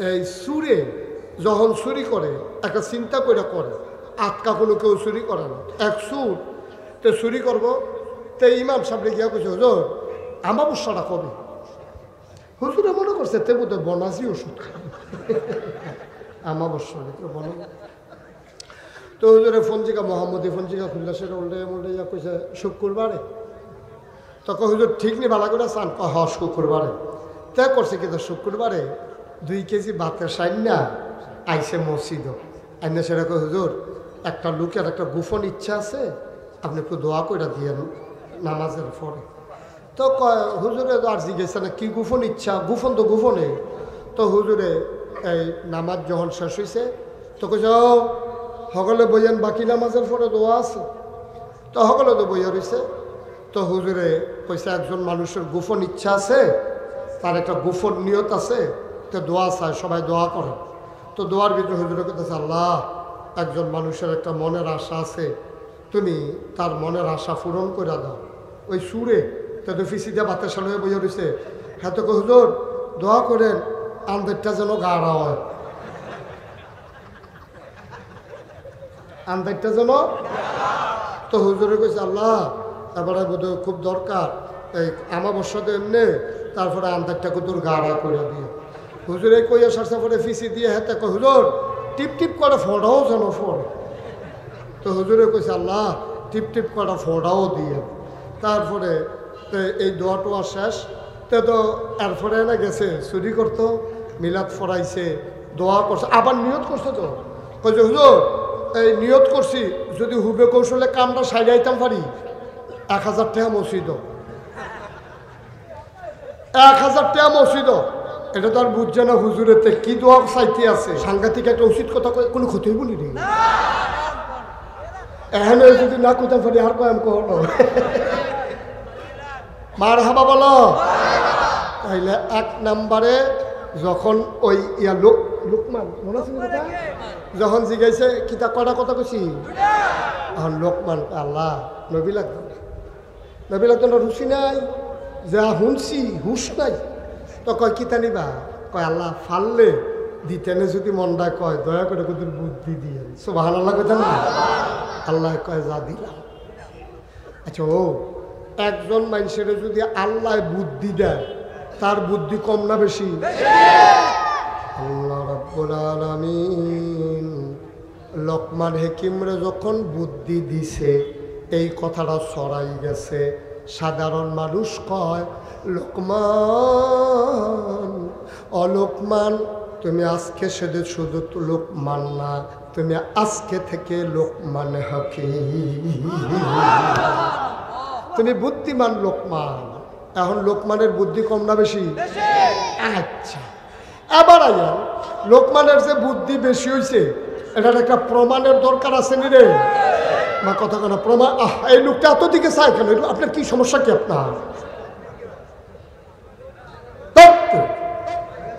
এই সুরে যখন চুরি করে একটা চিন্তা করে আটকা কোনো কেউ চুরি করে না এক সুর তো চুরি করবো তো ইমাম সাহেব গিয়া কইছে হুজুর আমাবস্যাটা কবে হুজুরে মনে করছে তে বোধ বনাজি ওষুধ খাবে আমাবস্যা বন তো হুজুরে ফঞ্জিকা মোহাম্মদী ফঞ্জিকা খুললা সেটা উল্টে ইয়া কইছে শুক্রবারে তখন হুজুর ঠিক নি ভালো করে চান হ শুক্রবারে তে করছে কিন্তু শুক্রবারে 2 কেজি ভাতের সাইন্না আইসে মসজিদ আইনা সেটা কই হুজুর একটা লোকের একটা গোপন ইচ্ছা আছে আপনি একটু দোয়া করে দিয়েন নামাজের পরে তো হুজুরে আর জিজ্ঞেস না কি গোপন ইচ্ছা গোপন তো গোপনে তো হুজুরে এই নামাজ যখন শেষ হয়েছে তো কইছে সকলে বইয়েন বাকি নামাজের পরে দোয়া আছে তো সকলে তো বইয়া রয়েছে তো হুজুরে কইছে একজন মানুষের গোপন ইচ্ছা আছে তার একটা গোপন নিয়ত আছে তো দোয়া চায় সবাই দোয়া করে তো দোয়ার ভিতরে হুজুরে কইতেছে আল্লাহ একজন মানুষের একটা মনের আশা আছে তুমি তার মনের আশা পূরণ করে দাও ওই সুরে তো ফিসি দিয়ে বাতের সাল হয়ে বইয়া রয়েছে হ্যাঁ তো হুজুর দোয়া করেন আন্দারটা যেন গাড়া হয় আন্দারটা যেন তো হুজুরে কইছে আল্লাহ এবারে বোধ খুব দরকার এই আমাবস্যাতে এমনি তারপরে আন্দারটা কুতুর গাড়া করে দিয়ে হুজুরে কইয়া সারসা পরে ফিসি দিয়ে হাতে কই হুজুর টিপ টিপ করে ফোড়াও যেন ফোড়ে তো হুজুরে কইছে আল্লাহ টিপ টিপ করে ফোড়াও দিয়ে তারপরে এই দোয়া টোয়া শেষ তো এরপরে না গেছে চুরি করতো মিলাদ ফরাইছে দোয়া করছে আবার নিয়ত করছে তো কইছে হুজুর এই নিয়ত করছি যদি হুবে কৌশলে কামটা সাইডাইতাম পারি 1000 টাকা মসজিদ 1000 টাকা মসজিদ এটা তো আর বুঝছে না হুজুরেতে কি দোয়া চাইতে আছে সাংঘাতিক একটা উচিত কথা কোনো ক্ষতি হইব নি এখন যদি না কোথাও পারি আর কয় কো মার হাবা বলো তাইলে 1 নম্বরে যখন ওই ইয়া লোকমান মনে আছে কথা যখন জিজ্ঞাসা কিতা কটা কথা কইছি এখন লোকমান আল্লাহ নবী লাগতো না রুচি নাই যা শুনছি হুশ নাই তো কয় কিতা নিবা কয় আল্লাহ ফাললে দিতেনে যদি মনটা কয় দয়া করে তোদের বুদ্ধি দিয়ে সুবহানাল্লাহ কথা না আল্লাহ কয় যা দিলাম আচ্ছা ও একজন মানুষের যদি আল্লাহ বুদ্ধি দেয় তার বুদ্ধি কম না বেশি আল্লাহ রাব্বুল আলামিন লোকমান হাকিমরে যখন বুদ্ধি দিছে এই কথাটা ছড়াই গেছে সাধারণ মানুষ কয় লোকমান অলোকমান তুমি আজকে শুধু লোকমান না তুমি আজকে থেকে লোকমান হাকিম তুমি বুদ্ধিমান লোকমান এখন লোকমানের বুদ্ধি কম না বেশি আচ্ছা এবার আইয়াল লোকমানের যে বুদ্ধি বেশি হয়েছে এটার একটা প্রমাণের দরকার আছে নি রে না কথা কেন প্রমাণ এই লোকটা এত দিকে চায় কেন আপনার কি সমস্যা কি আপনার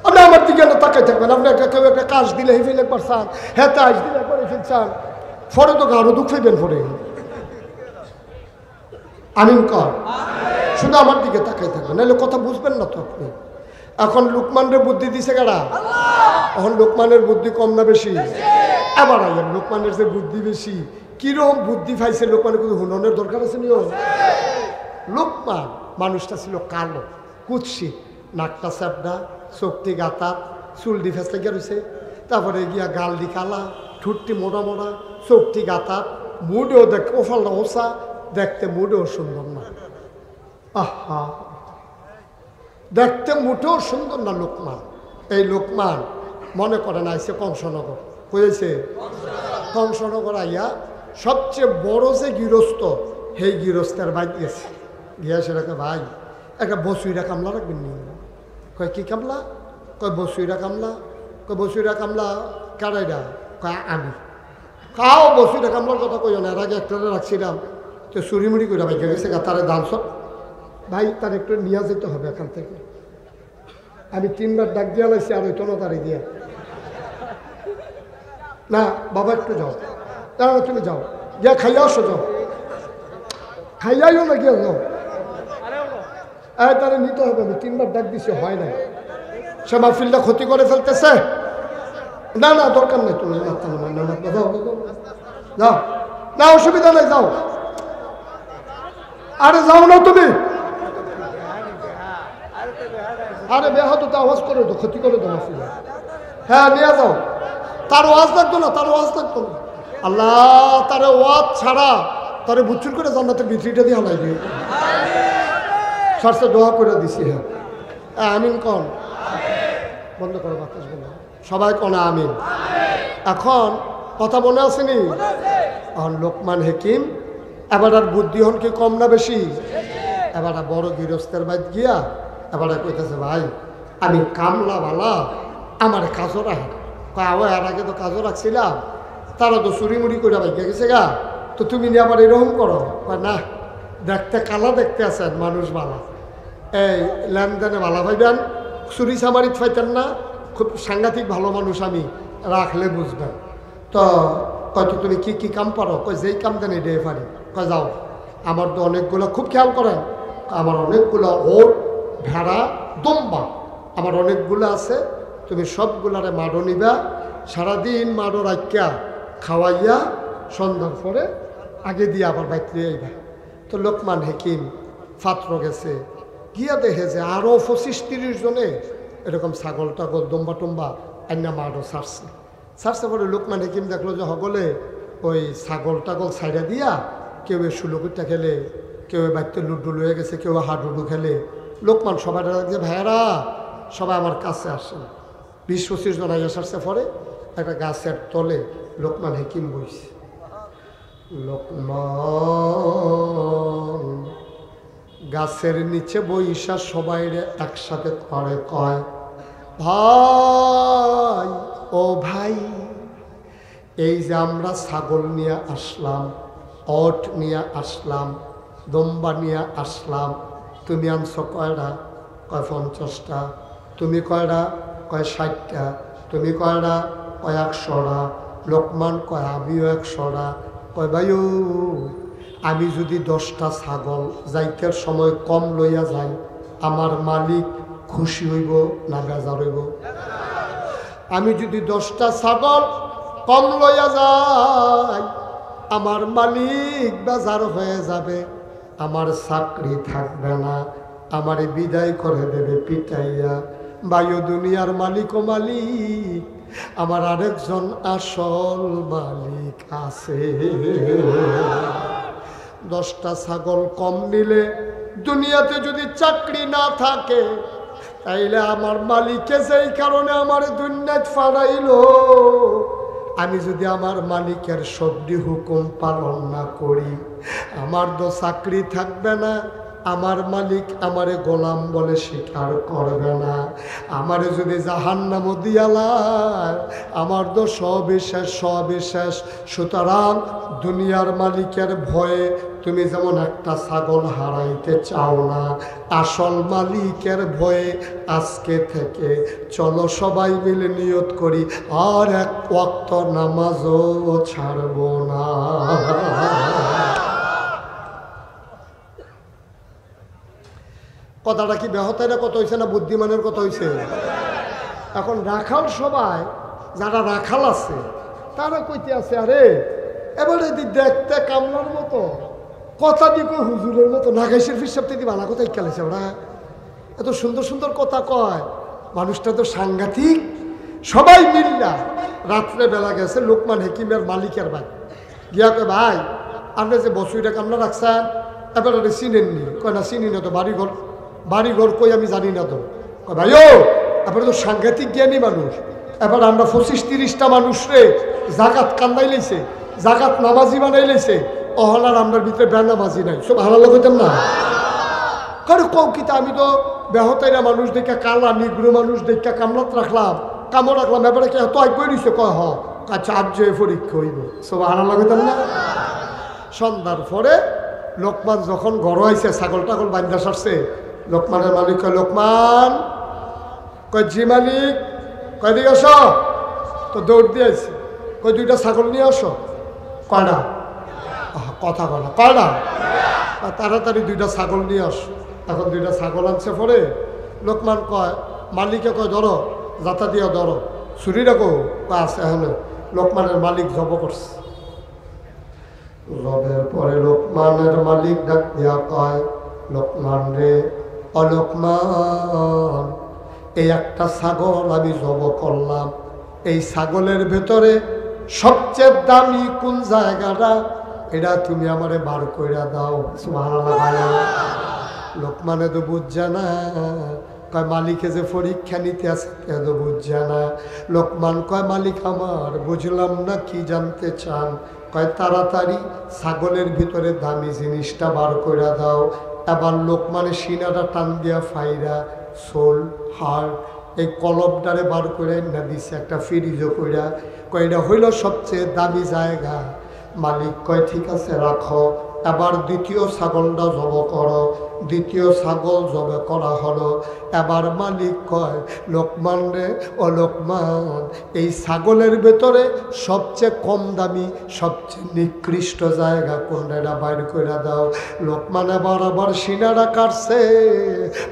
আপনি আমার দিকে তাকাই থাকবেন আপনি কেউ একটা কাজ দিলে হেফিল একবার চান হ্যাঁ আজ দিলে একবার হেফিল চান ফরে তো গাঢ় দুঃখ হইবেন ফরে আমিন কর শুধু আমার দিকে তাকাই থাকবেন নাহলে কথা বুঝবেন না তো আপনি এখন লোকমানের বুদ্ধি দিছে কারা এখন লোকমানের বুদ্ধি কম না বেশি আবার আইয়েন লোকমানের যে বুদ্ধি বেশি কিরকম বুদ্ধি পাইছে লোকমানের কিন্তু হুননের দরকার আছে নিও লোকমান মানুষটা ছিল কালো কুৎসিত নাকটা চাপড়া চোখটি গাতা চুল দি ফেস লাগিয়া রয়েছে তারপরে গিয়া গাল দি কালা ঠুটটি মোটা মোটা চোখটি গাতা মুডেও দেখ ওফাল্লা ওসা দেখতে মুডেও সুন্দর না আহা দেখতে মুঠেও সুন্দর না লোকমান এই লোকমান মনে করেন আইসে কংসনগর হয়েছে কংসনগর আইয়া সবচেয়ে বড় যে গৃহস্থ সেই গৃহস্থের বাইক গেছে গিয়া সেটাকে ভাই একটা বসুইরা কামলা রাখবেন নি কয় কি কামলা কয় বসুইরা কামলা কয় বসুইরা কামলা কারাইরা কয় আমি কাও বসুইরা কামলার কথা কই না এর আগে একটা রাখছিলাম তো চুরিমুড়ি করে ভাই গেছে তারে দান সব ভাই তার একটু নিয়ে যেতে হবে এখান থেকে আমি 3 বার ডাক দিয়া লাইছি আর ওই তো তারি দিয়া না বাবা একটু যাও তারা তুমি যাও গিয়া খাইয়া আসো যাও খাইয়াইও না গিয়া যাও তারা নিতে হবে আমি 3 বার ডাক দিছি হয় না সে মাহফিলটা ক্ষতি করে ফেলতেছে। না না দরকার নেই, তুমি যাও যাও, না অসুবিধা নেই, যাও। আরে যাও না তুমি, আরে বেহাদু তো আওয়াজ করে তো, ক্ষতি করে তো মাহফিল। হ্যাঁ নিয়ে যাও, তার ওয়াজ লাগতো না, তার ওয়াজ লাগতো না। আল্লাহ তার ওয়াজ ছাড়া তারে বুচ্চুর করে জান্নাতের ভিতরিটা দিয়ে হালাই দিয়ে সারসে দোয়া করে দিছি। হ্যাঁ আমিন কন, বন্ধ করো বাতাস বন্ধ, সবাই কন আমিন। এখন কথা মনে আসেনি? এখন লোকমান হাকিম এবার আর বুদ্ধি হন কি কম না বেশি? এবার বড় গৃহস্থের বাইত গিয়া এবার কইতেছে, ভাই আমি কামলা বালা, আমার কাজও রাখে। কয় আবার এর আগে তো কাজও রাখছিলাম, তারা তো চুরি মুড়ি করে বাইকে গেছে গা, তো তুমি নিয়ে আবার এরকম করো? কয় না, দেখতে কালা দেখতে আছেন, মানুষ বালা, এই লেনদেনে বালা ভাইবেন, চুরি চামারিত ফাইতেন না, খুব সাংঘাতিক ভালো মানুষ, আমি রাখলে বুঝবেন। তো হয়তো তুমি কি কি কাম পারো? কয় যেই কাম দেন এটাই পারি। কয় যাও, আমার তো অনেকগুলো, খুব খেয়াল করেন, আমার অনেকগুলো ওট, ভেড়া, দম্বা আমার অনেকগুলো আছে, তুমি সবগুলারে মাড়ো নিবা, সারাদিন মাড়ো রাখিয়া খাওয়াইয়া সন্ধ্যার পরে আগে দিয়ে আবার বাইতে আইবা। তো লোকমান হাকিম ফাত্র গেছে, গিয়া দেখে যে আরও 25-30 জনে এরকম ছাগল টাগল দম্বা টম্বা আইনা মাড়ো ছাড়ছে পরে লোকমান হাকিম দেখলো যে সকলে ওই ছাগল টাগল ছাইড়া দিয়া কেউ সুলকুটা খেলে, কেউ বাইতে লুডু লয়ে গেছে, কেউ হাডুডু খেলে। লোকমান সবাই যে ভাইয়ারা সবাই আমার কাছে আসেন, 20-25 জন আইয়া সারছে পরে একটা গাছের তলে লোকমান হাকিম বইছে। লোকমান গাছের নিচে বইসা সবাই একসাথে করে কয়, ভাই ও ভাই, এই যে আমরা ছাগল নিয়ে আসলাম, ওট নিয়ে আসলাম, দম্বা নিয়ে আসলাম, তুমি আনছো কয়টা? কয় 50টা। তুমি কয়টা? কয় 60টা। তুমি কয়টা? কয় 100টা। লোকমান কয় আমিও 100টা। কয় ভাইও, আমি যদি 10টা ছাগল যাইতের সময় কম লইয়া যাই, আমার মালিক খুশি হইব না বেজার হইব? আমি যদি 10টা ছাগল কম লইয়া যাই, আমার মালিক বেজার হয়ে যাবে, আমার চাকরি থাকবে না, আমারে বিদায় করে দেবে পিটাইয়া। বায়ু দুনিয়ার মালিক ও মালিক, আমার আরেকজন আসল মালিক আছে। 10টা ছাগল কম নিলে দুনিয়াতে যদি চাকরি না থাকে, তাইলে আমার মালিকে যেই কারণে আমার দুনিয়াত ফাড়াইলো, আমি যদি আমার মালিকের সবটি হুকুম পালন না করি, আমার তো চাকরি থাকবে না, আমার মালিক আমারে গোলাম বলে স্বীকার করবে না, আমারে যদি জাহান্নামে দিয়ালায়, আমার তো সবিশেষ। সুতরাং দুনিয়ার মালিকের ভয়ে তুমি যেমন একটা ছাগল হারাইতে চাও না, আসল মালিকের ভয়ে আজকে থেকে চলো সবাই মিলে নিয়ত করি, আর এক ওয়াক্ত নামাজও ছাড়ব না। কথাটা কি বেহতাইরা কথা হয়েছে না বুদ্ধিমানের কথা হয়েছে? এখন রাখাল সবাই যারা রাখাল আছে তারা কইতে আছে, আরে এবারে দেখতে কামলার মতো, কথা দিকে হুজুরের মতো, নাগাইশের ফিসাব থেকে বালা কথাই খেলেছে ওরা, এত সুন্দর সুন্দর কথা কয়, মানুষটা তো সাংঘাতিক। সবাই মিল্লা রাত্রে বেলা গেছে লোকমান হাকিমের মালিকের ভাই, গিয়া কয় ভাই আপনি যে বসুইটা কামলা রাখছেন এবারে চিনেননি? কয় না চিনি না তো, বাড়িঘর কই আমি জানি না তো। কয় ভাই ও আপনারা তো সাংঘাতিক জ্ঞানী মানুষ, এবার আমরা 25-30টা মানুষ রে জাকাত কান্দাই লাইছে, জাকাত নামাজি বানাই লাইছে, অহলার আমার ভিতরে বেনামাজি নাই, সব হারালো হইতাম না? কারো কৌকিতা আমি তো বেহতাইরা মানুষ দেখে, কালা নিগ্রো মানুষ দেখে কামলাত রাখলাম, কামও রাখলাম, এবারে কে তো আগে দিছে? কয় হ, আচ্ছা আজ পরীক্ষা হইব, সব হারালো হইতাম না? সন্ধ্যার পরে লোকমান যখন ঘর হয়েছে, ছাগল টাগল বান্ধা সারছে, লোকমানের মালিক কয়, লোকমান, কয় জি মালিক। কয় দিকে আস, তো দৌড় দিয়ে আসছে, কয় 2টা ছাগল নিয়ে আসো। কয়টা? কথা বলা, কয়টা? তাড়াতাড়ি 2টা ছাগল নিয়ে আসো। এখন 2টা ছাগল আনছে পরে লোকমান কয়, মালিকে কয় ধরো, যাতা দিয়া ধরো, ছুরিটা কো আছে এখন। লোকমানের মালিক জব করছে। জবের পরে লোকমানের মালিক ডাক দিয়া কয়, লোকমান রে, অলোকমান, এই একটা ছাগল আমি জব করলাম, এই ছাগলের ভেতরে সবচেয়ে দামি কোন জায়গাটা, এটা তুমি আমারে বার কইরা দাও। সুবহানাল্লাহ। লোকমানে তো বুঝছে না, কয় মালিকে যে পরীক্ষা নিতে আছে কে তো বুঝছে না। লোকমান কয়, মালিক আমার, বুঝলাম না কি জানতে চান? কয় তাড়াতাড়ি ছাগলের ভিতরে দামি জিনিসটা বার কইরা দাও। এবার লোকমানে সিনাটা টান দিয়া ফাইরা সোল হাড় এই কলবটারে বার করে না দিছে একটা ফ্রিজও কইরা, কয় এটা হইল সবচেয়ে দামি জায়গা। মালিক কয় ঠিক আছে রাখো। এবার দ্বিতীয় ছাগলটা জব করো। দ্বিতীয় ছাগল জবে করা হলো। এবার মালিক কয়, লোকমান রে, ও লোকমান, এই ছাগলের ভেতরে সবচেয়ে কম দামি সবচেয়ে নিকৃষ্ট জায়গা কোনটা, এটা বাইর করে দাও। লোকমান আবার সিনারা কাটছে।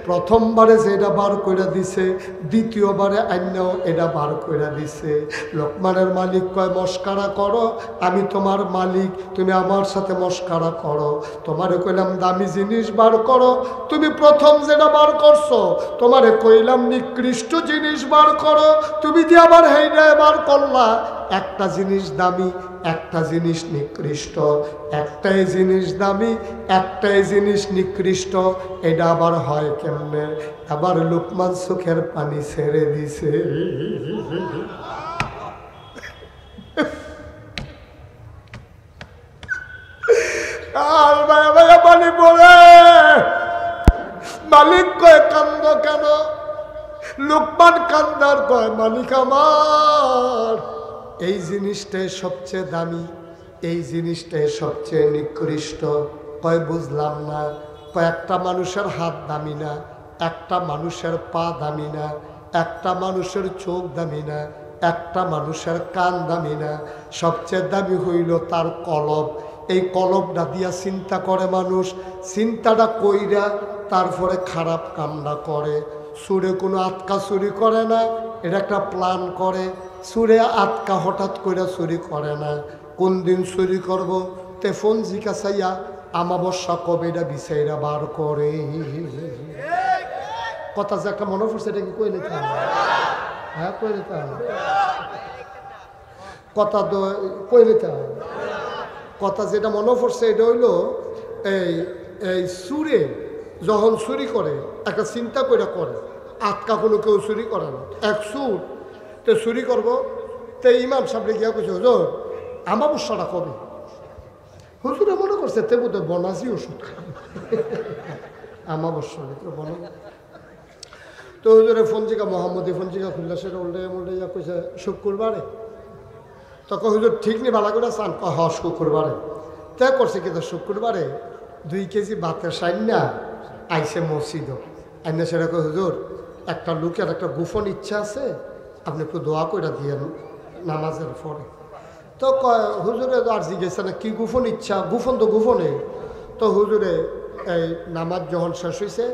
প্রথমবারে যেটা বার করে দিছে, দ্বিতীয়বারে অন্যও এটা বার করে দিছে। লোকমানের মালিক কয়, মস্কারা করো, আমি তোমার মালিক, তুমি আমার সাথে মস্কারা করো। তোমারে কইলাম দামি জিনিস বার করো, তুমি প্রথম যেটা বার করছো। তোমারে কইলাম নিকৃষ্ট জিনিস বার করো, তুমি যে আবার হেইটা বার করলা। একটা জিনিস দামি, একটা জিনিস নিকৃষ্ট, একটাই জিনিস দামি, একটাই জিনিস নিকৃষ্ট, এটা আবার হয় কেমনে? আবার লোকমান চোখের পানি ছেড়ে দিছে। আর ভাইয়া ভাইয়া পানি পড়ে। মালিক কয়, কান্দ কেন? লোকমান কান্দার কয়, মালিক আমার, এই জিনিসটাই সবচেয়ে দামি, এই জিনিসটাই সবচেয়ে নিকৃষ্ট। কয় বুঝলাম না। কয় একটা মানুষের হাত দামি না, একটা মানুষের পা দামি না, একটা মানুষের চোখ দামি না, একটা মানুষের কান দামি না, সবচেয়ে দামি হইল তার কলব। এই কলবটা দিয়া চিন্তা করে মানুষ, চিন্তাটা কইরা তারপরে খারাপ কামটা করে। সুরে কোনো আটকা চুরি করে না, এটা একটা প্ল্যান করে। সুরে আটকা হঠাৎ করে চুরি করে না। কোন দিন চুরি করব তে ফোন জিজ্ঞাসাইয়া আমাবস্যা কবে এটা বিচাইরা বার করে। কথা যে একটা মনে পড়ছে, এটা কি কই নিতে হবে? হ্যাঁ কই নিতে হবে, কথা তো কই নিতে হবে। কথা যেটা মনে পড়ছে এটা হইল, এই সুরে যখন চুরি করে একটা চিন্তা করে করে, আটকা কোনো কেউ চুরি করে না। এক সুর তো চুরি করবো, তো ইমাম সাহেবরে গিয়া কইছে, হুজুর আমাবস্যাটা কবে? হুজুরে মনে করছে তে বোধহয় বনাসি ওষুধ আমাবস্যা বন। তো হুজুরে ফঞ্জিকা মোহাম্মদী ফঞ্জিকা খুললা, সেটা উল্টে উল্টে যা কইছে শুক্রবারে। তখন হুজুর ঠিক নি ভালো করে চান, হ শুক্রবারে। তে করছে কিন্তু শুক্রবারে 2 কেজি ভাতের সাইন্না আইসে মসজিদ আইনা। সেটা কই, হুজুর একটা লোকের একটা গোপন ইচ্ছা আছে, আপনি একটু দোয়া করে দিয়েন নামাজের পরে। তো কয় হুজুরে আর জিজ্ঞেস না কি গোপন ইচ্ছা? গোপন তো গোপনে। তো হুজুরে এই নামাজ যখন শেষ হয়েছে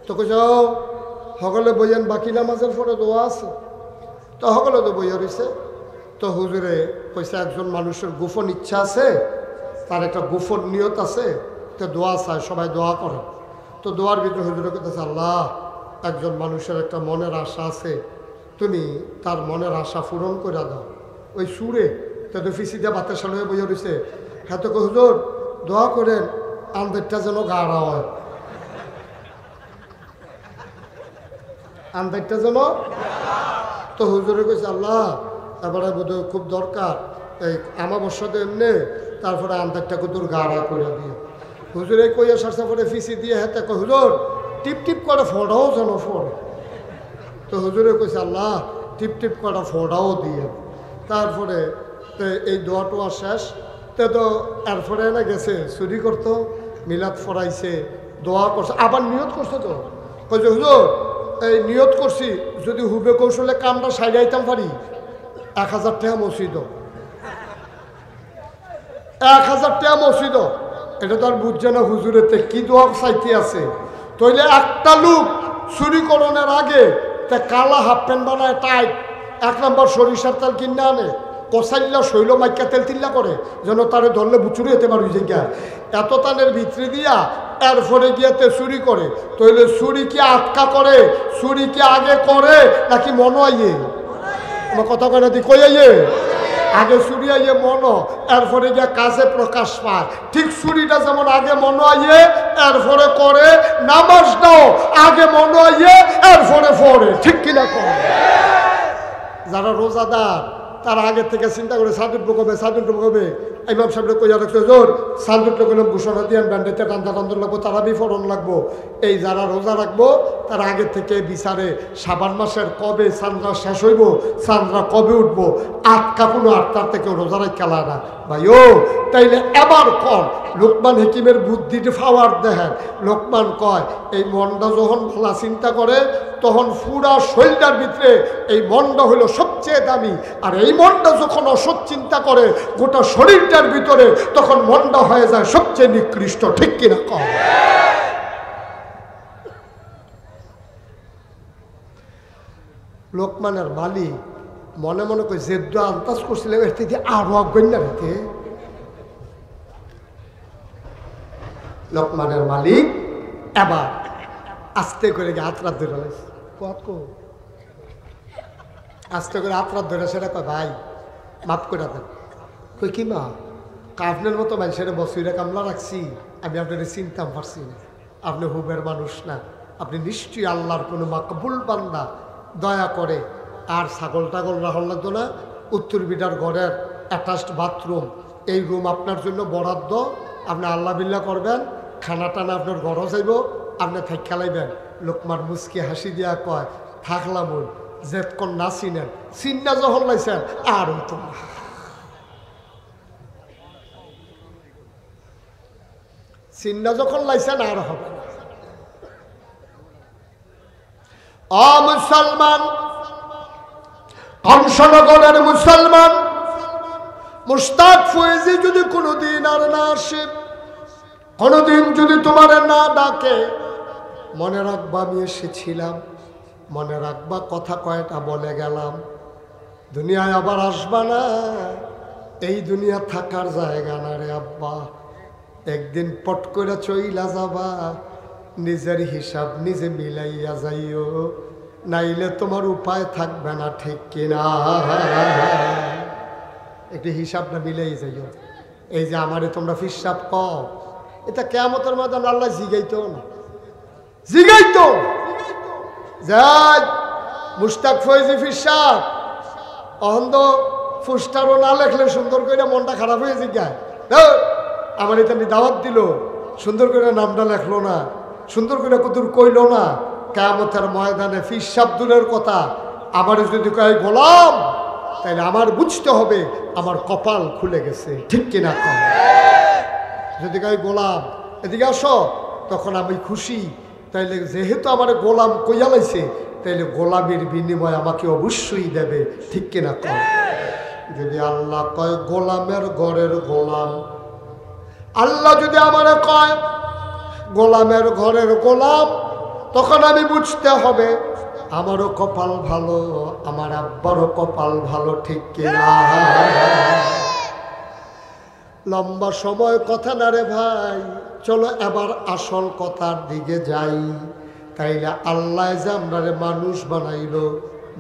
তো কইছে, ও সকলে বইয়েন, বাকি নামাজের পরে দোয়া আছে। তো সকলে তো বইয়া রয়েছে। তো হুজুরে কইছে, একজন মানুষের গোপন ইচ্ছা আছে, তার একটা গোপন নিয়ত আছে, তো দোয়া চায়, সবাই দোয়া করে। তো দোয়ার ভিতরে হুজুরে কইতেছে, আল্লাহ, একজন মানুষের একটা মনের আশা আছে, তুমি তার মনের আশা পূরণ করে দাও। ওই সুরে তো ফিসিতে বাতের সাল হয়ে বইয়া রয়েছে। হ্যাঁ তো হুজুর দোয়া করেন আন্দারটা যেন গাড়া হয়, আন্দারটা যেন। তো হুজুরে কইছে, আল্লাহ এবারে বোধহয় খুব দরকার, এই আমাবস্যাতে এমনি, তারপরে আন্দারটা কুতুর গাড়া করে দিয়ে। হুজুরে কইয়া সারসা পরে ফিসি দিয়ে হাতে কয়, হুজুর টিপ টিপ করে ফোড়াও যেন ফোড়ে। তো হুজুরে কইছে, আল্লাহ টিপ টিপ করে ফোড়াও দিয়ে। তারপরে এই দোয়া টোয়া শেষ। তো এরপরে না গেছে চুরি করতো, মিলাদ ফরাইছে, দোয়া করছে, আবার নিয়ত করছে। তো কইছে, হুজুর এই নিয়ত করছি যদি হুবে কৌশলে কামটা সাইডাইতাম পারি 1000 টাকা মসজিদ, 1000 টাকা মসজিদ। এটা তো আর বুঝছে না হুজুরেতে কি দোয়া চাইতে আছে। তইলে একটা লোক চুরি করণের আগে তা কালা হাফ প্যান্ট বানায় টাইট, 1 নম্বর সরিষার তেল কিনে আনে, কষাইলা শৈল মাইকা তেল তিল্লা করে যেন তারে ধরলে বুচুরি হতে পারবি যে গা এত তানের ভিতরে দিয়া এরপরে গিয়াতে চুরি করে। তাইলে চুরি কি আটকা করে, চুরি কি আগে করে নাকি মনো আইয়ে? আমার কথা কয় না দি কই আইয়ে? আগে চুরি আইয়ে মনো, এরপরে গিয়া কাজে প্রকাশ পায়। ঠিক চুরিটা যেমন আগে মনো আইয়ে এরপরে করে, নামাজটাও আগে মনো আইয়ে এরপরে পড়ে, ঠিক কিনা করে? যারা রোজাদার তারা আগে থেকে চিন্তা করে সাদুট কবে, সাদুট কবে। ইমাম সাহেব কইয়া রাখছে জোর সাদুট কোনো ঘোষণা দিয়ে ব্যান্ডেতে টান্দা টান্দন লাগবো, তারা বিফরণ লাগবো। এই যারা রোজা রাখবো তারা আগে থেকে বিচারে সাবান মাসের কবে চান্দ্রা শেষ হইব, চান্দ্রা কবে উঠবো, আটকা কোনো 8টার থেকে রোজা রাখ খেলা না ভাই ও। তাইলে এবার কর লোকমান হাকিমের বুদ্ধিতে ফাওয়ার দেখেন। লোকমান কয় এই মনটা যখন ভালো চিন্তা করে তখন পুরা শরীরটার ভিতরে এই মনটা হলো সবচেয়ে দামি, আর এই মনটা যখন অসৎ চিন্তা করে গোটা শরীরটার ভিতরে তখন মনটা হয়ে যায় সবচেয়ে নিকৃষ্ট, ঠিক কিনা কয়? লোকমানের মালিক মনে মনে করে জেদ্দ আন্দাজ করছিলেন এর থেকে আরো অজ্ঞান না রেতে। লোকমানের মালিক এবার আস্তে করে হাত রাত ধরে আস্তে করে হাত রাত ধরে সেটা কয় ভাই মাফ করে দেন। কই কি মা আপনার মতো মানুষের বসুইরা কামলা রাখছি, আমি আপনার চিন্তা পারছি না, আপনি হুবের মানুষ না, আপনি নিশ্চয়ই আল্লাহর কোনো মাকবুল বান্দা, দয়া করে আর ছাগল টাগল রাখল লাগতো না। উত্তর বিটার ঘরের অ্যাটাচড বাথরুম, এই রুম আপনার জন্য বরাদ্দ, আপনি আল্লাহ বিল্লাহ করবেন, খানা টানা আপনার ঘরও যাইব, আপনি থাক খেলাইবেন। লোকমার মুসকি হাসি দিয়া কয় থাকলাম ওই যেতক্ষণ না চিনেন, চিন্না যখন লাইছেন আর হইতো না। চিন্না যখন লাইছেন আর হবে না। মুসলমান, কংসনগরের মুসলমান, মুস্তাক ফয়েজি যদি কোনোদিন আর না আসে, কোনোদিন যদি তোমার না ডাকে, মনে রাখবা আমি এসেছিলাম, মনে রাখবা কথা কয়টা বলে গেলাম, দুনিয়ায় আবার আসবা না, এই দুনিয়া থাকার জায়গা না রে আব্বা, একদিন পট করে চইলা যাবা, নিজের হিসাব নিজে মিলাইয়া যাইও, নাইলে তোমার উপায় থাকবে না, ঠিক কিনা? একটি হিসাবটা মিলাই যাইও। এই যে আমারে তোমরা ফিসাব কও, এটা কিয়ামতের ময়দান আল্লাহ জিগাইতো না, জিগাইতো যাই মুস্তাক ফয়েজি ফিসাব অহন্দ ফুস্টারও না লেখলে সুন্দর করে মনটা খারাপ হয়ে জিগায়, আমার এটা দাওয়াত দিল, সুন্দর করে নামটা লেখলো না, সুন্দর করে কুতুর কইল না, কিয়ামতের ময়দানে ফিসাব দূরের কথা আমার যদি কয় গোলাম, তাইলে আমার বুঝতে হবে আমার কপাল খুলে গেছে, ঠিক কিনা কম? যদি কয় গোলাম এদিকে আসো, তখন আমি খুশি, তাইলে যেহেতু আমার গোলাম কইয়া লাইছে, তাইলে গোলামের বিনিময় আমাকে অবশ্যই দেবে, ঠিক কিনা কম? যদি আল্লাহ কয় গোলামের ঘরের গোলাম, আল্লাহ যদি আমারে কয় গোলামের ঘরের গোলাম, তখন আমি বুঝতে হবে আমারও কপাল ভালো, আমার আব্বারও কপাল ভালো, ঠিক কিনা? লম্বা সময় কথা না রে ভাই, চলো এবার আসল কথার দিকে যাই। তাইলে আল্লাহ যে আমরারে মানুষ বানাইল,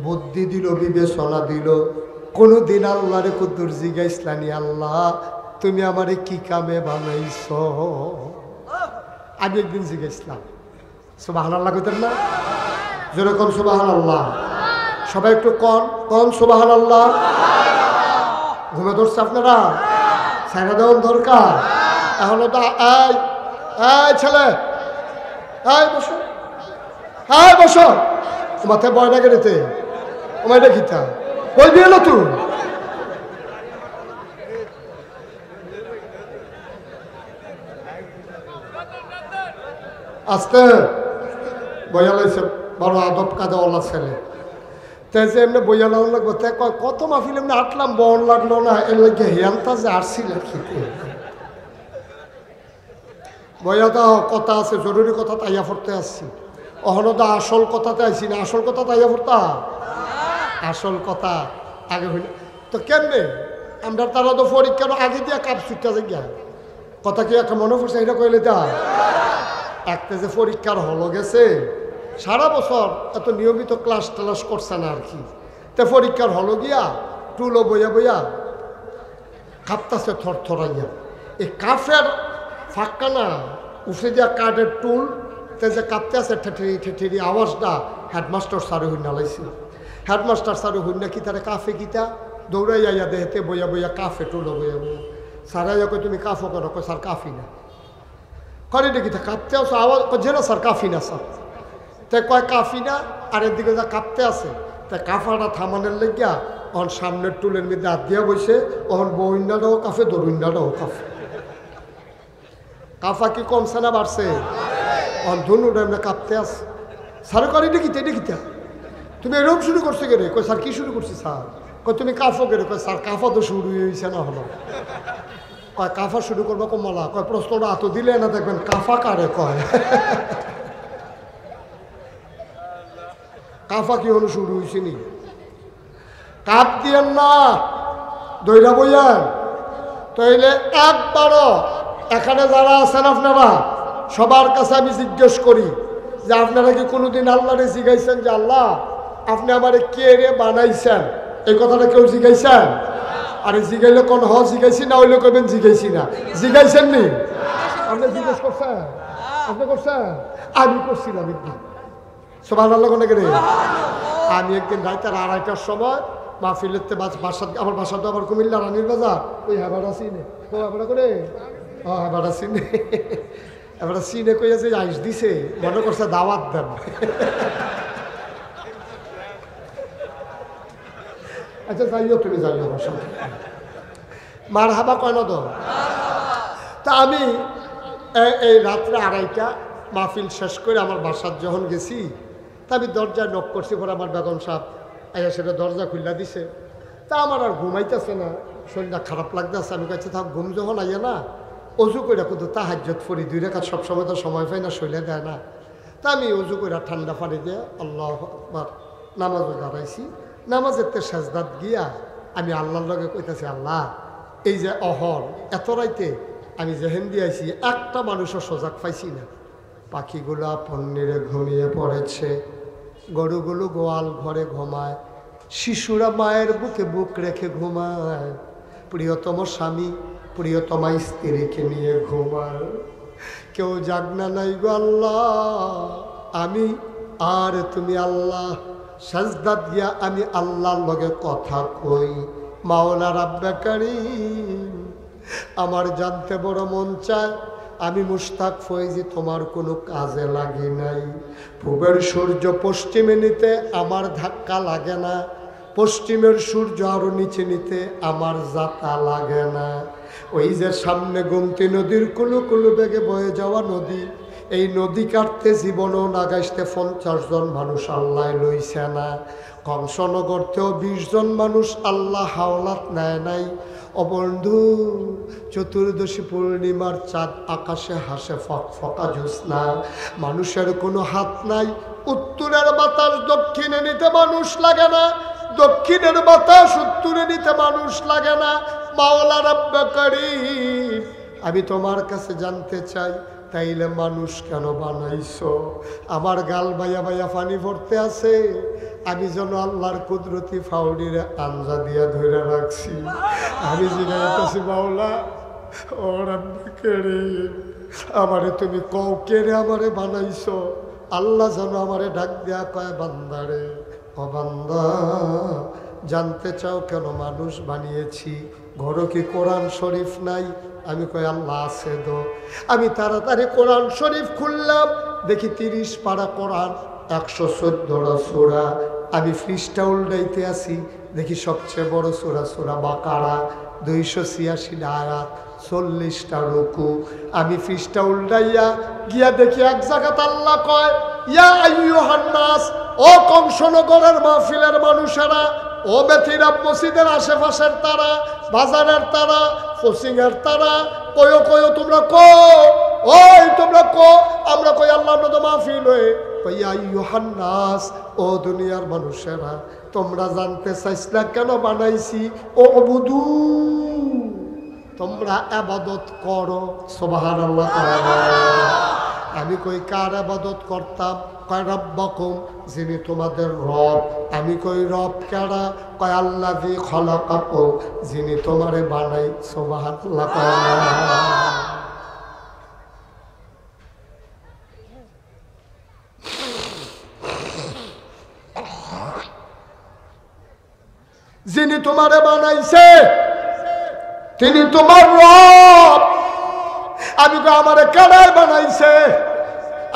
বুদ্ধি দিল, বিবেচনা দিল, কোনোদিন আল্লাহরে কুদ্দুর জিগাইসলানি আল্লাহ তুমি আমারে কি কামে বানাইছ? আমি একদিন জিজ্ঞেসলাম, সুবহানাল্লাহ কইতেন না? যেরকম সুবহানাল্লাহ, সবাই একটু কন সুবহানাল্লাহ। ঘুমে ধরছে আপনারা? সাইরা দেওয়ার দরকার এখন তো। এই ছেলে, বসো, বসো, মাথায় বয়টা কেটেতে তোমায় দেখিতা কই দিয়ে এলো তুই? আস্তে বইয়া লাইছে, বড় আদব কাদাওয়ালা ছেলে, তাই যে এমনি বইয়া লাউন লাগবো, তাই কত মাহফিল এমনি আটলাম, বন লাগলো না, এর লাগে হেয়ালতা যে আসছি লেখিতে বইয়া তো কথা আছে, জরুরি কথা তাইয়া পড়তে আসছি। অহনো তো আসল কথাতে আইসি না, আসল কথা তাইয়া পড়তা, আসল কথা আগে হইল তো কেমনে আমরা তারা তো পরীক্ষার আগে দিয়া কাপ ছুটতে যাই গিয়া কথা কি একটা মনে পড়ছে এটা কইলে তা একটা যে পরীক্ষার হলো গেছে সারা বছর এত নিয়মিত ক্লাস টালাস করছে না আর কি, তে পরীক্ষার হলো গিয়া টুলো বইয়া বইয়া কাঁপতাছে থরথরাইয়া, এই কাফের ফাঁকা না উঠে দিয়া কাঠের টুল তে যে কাঁপতে আছে ঠেঠেরি ঠেঠেরি আওয়াজটা হেডমাস্টার স্যারে হইনা লাইছিল। হেডমাস্টার স্যারে হইনা কি তারা কাফে কিতা দৌড়াইয়া ইয়া দেহেতে বইয়া বইয়া কাফে টুলো বইয়া বইয়া সারাইয়া কই তুমি কাফো করো, কই স্যার কাফি না, করে দেখি তা কাঁপতে আসো আওয়াজ যে না স্যার কাফি না স্যার, তাই কয় কাফি না আর এদিকে যা কাঁপতে আছে তাই কাফাটা থামানোর লেগিয়া অন সামনের টুলের মধ্যে হাত দিয়া বসে অহন বইন্যাটাও কাফে দরুইন্যাটাও কাফে। কাফা কি কমছে না বাড়ছে? অন ধনুটা এমনি কাঁপতে আছে স্যারে করে দেখিতে দেখিতা তুমি এরকম শুরু করছো কে রে, কই স্যার কি শুরু করছি স্যার, কই তুমি কাফো কে রে, কয় স্যার কাফা তো শুরু হয়েছে না হলো, কয় কাফা শুরু করবো কমলা, কয় প্রশ্নটা এত দিলে না দেখবেন কাফা কারে কয় কাফা কি হলো শুরু হয়েছে নি, কাপ দিয়েন না দইরা বইয়ান তাইলে একবারও এখানে যারা আছেন আপনারা সবার কাছে আমি জিজ্ঞেস করি যে আপনারা কি কোনোদিন আল্লাহরে জিগাইছেন যে আল্লাহ আপনি আমারে কে রে বানাইছেন, এই কথাটা কেউ জিগাইছেন? আরে জিগাইলে কোন হ জিগাইছি না হইলে কবেন জিগাইছি না, জিগাইছেন নি? আপনি জিজ্ঞেস করছেন? আপনি করছেন? আমি করছিলাম একদিন সুবহানাল্লাহ কোন রে, আমি একদিন রাইতে 2:30টার সময় মাহফিলেতে বাসা, আমার বাসা তো আবার কুমিল্লা রানীর বাজার, ওই হেবাটা চিনে ও হেবাটা করে হেবাটা চিনে এবার চিনে কইয়া যে আইস দিছে মনে করছে দাওয়াত দেন আচ্ছা যাইও তুমি যাইও আমার সাথে মার হাবা কয় না তো। তা আমি এই রাত্রে 2:30 মাহফিল শেষ করে আমার বাসার যখন গেছি তা আমি দরজায় নক করছি, পরে আমার বেগম সাহেব আইয়া সেটা দরজা খুললা দিছে। তা আমার আর ঘুমাইতেছে না, শরীরটা খারাপ লাগতেছে, আমি কাছে থাক ঘুম যখন আইয়া না অজু করে কিন্তু তাহাজ্জুদ পড়ি 2 রাকাত, সবসময় তো সময় পাই না, শরীরে দেয় না। তা আমি অজু করে ঠান্ডা পানি দিয়ে আল্লাহু আকবার নামাজে দাঁড়াইছি, নামাজের তে সাজদাত গিয়া আমি আল্লাহর লগে কইতেছি আল্লাহ এই যে অহর এত রাইতে আমি জেহেন দিয়েছি একটা মানুষও সজাগ পাইছি না, পাখিগুলা পন্নিরে ঘুমিয়ে পড়েছে, গরুগুলো গোয়াল ঘরে ঘুমায়, শিশুরা মায়ের বুকে বুক রেখে ঘুমায়, প্রিয়তম স্বামী প্রিয়তমা স্ত্রীকে নিয়ে ঘুমায়, কেউ জাগনা নাই গো আল্লাহ, আমি আর তুমি আল্লাহ সাজদাত গিয়া আমি আল্লাহর লগে কথা কই, মাওলা রাব্বে কারীম আমার জানতে বড় মন চায় আমি মুশতাক ফয়েজি তোমার কোনো কাজে লাগি নাই, পূবের সূর্য পশ্চিমে নিতে আমার ধাক্কা লাগে না, পশ্চিমের সূর্য আরো নিচে নিতে আমার যাতা লাগে না, ওই যে সামনে গোমতী নদীর কুলু কুলু বেগে বয়ে যাওয়া নদী, এই নদী কাটতে জীবনও নাগাইতে 50 জন মানুষ আল্লাহ লইছে না, কংসনগরতেও 20 জন মানুষ আল্লাহ হাওলাত নেয় নাই। ও বন্ধু চতুর্দশী পূর্ণিমার চাঁদ আকাশে হাসে ফকফকা জ্যোৎস্না, মানুষের কোনো হাত নাই, উত্তরের বাতাস দক্ষিণে নিতে মানুষ লাগে না, দক্ষিণের বাতাস উত্তরে নিতে মানুষ লাগে না, মাওলা রাব্বে কারীম আমি তোমার কাছে জানতে চাই তাইলে মানুষ কেন বানাইছো, আমার গাল বাইয়া বাইয়া পানি ভরতে আছে, আমি যেন আল্লাহর কুদরতি ফাউডিরে আঞ্জা দিয়া ধরে রাখছি, আমি জিজ্ঞাসা মাওলা ও রাব্বে কারীম আমারে তুমি কও কে রে আমারে বানাইছো, আল্লাহ যেন আমারে ডাক দেয়া কয় বান্দারে ও বান্দা জানতে চাও কেন মানুষ বানিয়েছি, ঘরে কি কোরআন শরীফ নাই, আমি কই আল্লাহ আছে দো, আমি তাড়াতাড়ি কোরআন শরীফ খুললাম, দেখি 30 পারা কোরআন 114টা সূরা, আমি পৃষ্ঠা উল্টাইতে আসি দেখি সবচেয়ে বড় সূরা সূরা বাকারা 286 আয়াত 40টা রুকু, আমি পৃষ্ঠা উল্টাইয়া গিয়া দেখি এক জায়গাতে আল্লাহ কয় ইয়া আইয়ুহান নাস, ও কংসনগরের মাহফিলের মানুষেরা, ও বেথিরা মসজিদের আশেপাশের তারা, বাজারের তারা, কোচিংয়ের তারা, কয়ো কয়ো তোমরা কো, ওই তোমরা কো, আমরা কই আল্লাহ আমরা তো মাহফিল হয়ে ইয়া আইয়ুহান নাস, ও দুনিয়ার মানুষেরা, তোমরা জানতে চাইছিলা কেন বানাইছি? ও বুদু, তোমরা ইবাদত করো। সুবহানাল্লাহ। আমি কই কার ইবাদত করতাম? কয় রব্বাকুম, যিনি তোমাদের রব। আমি কই রব কারা? কয় আল্লাযী খলাকাকুম, যিনি তোমারে বানাই। সুবহানাল্লাহ। যিনি তোমারে বানাইছে তিনি তোমার রব। আমি তো আমারে কারাই বানাইছে?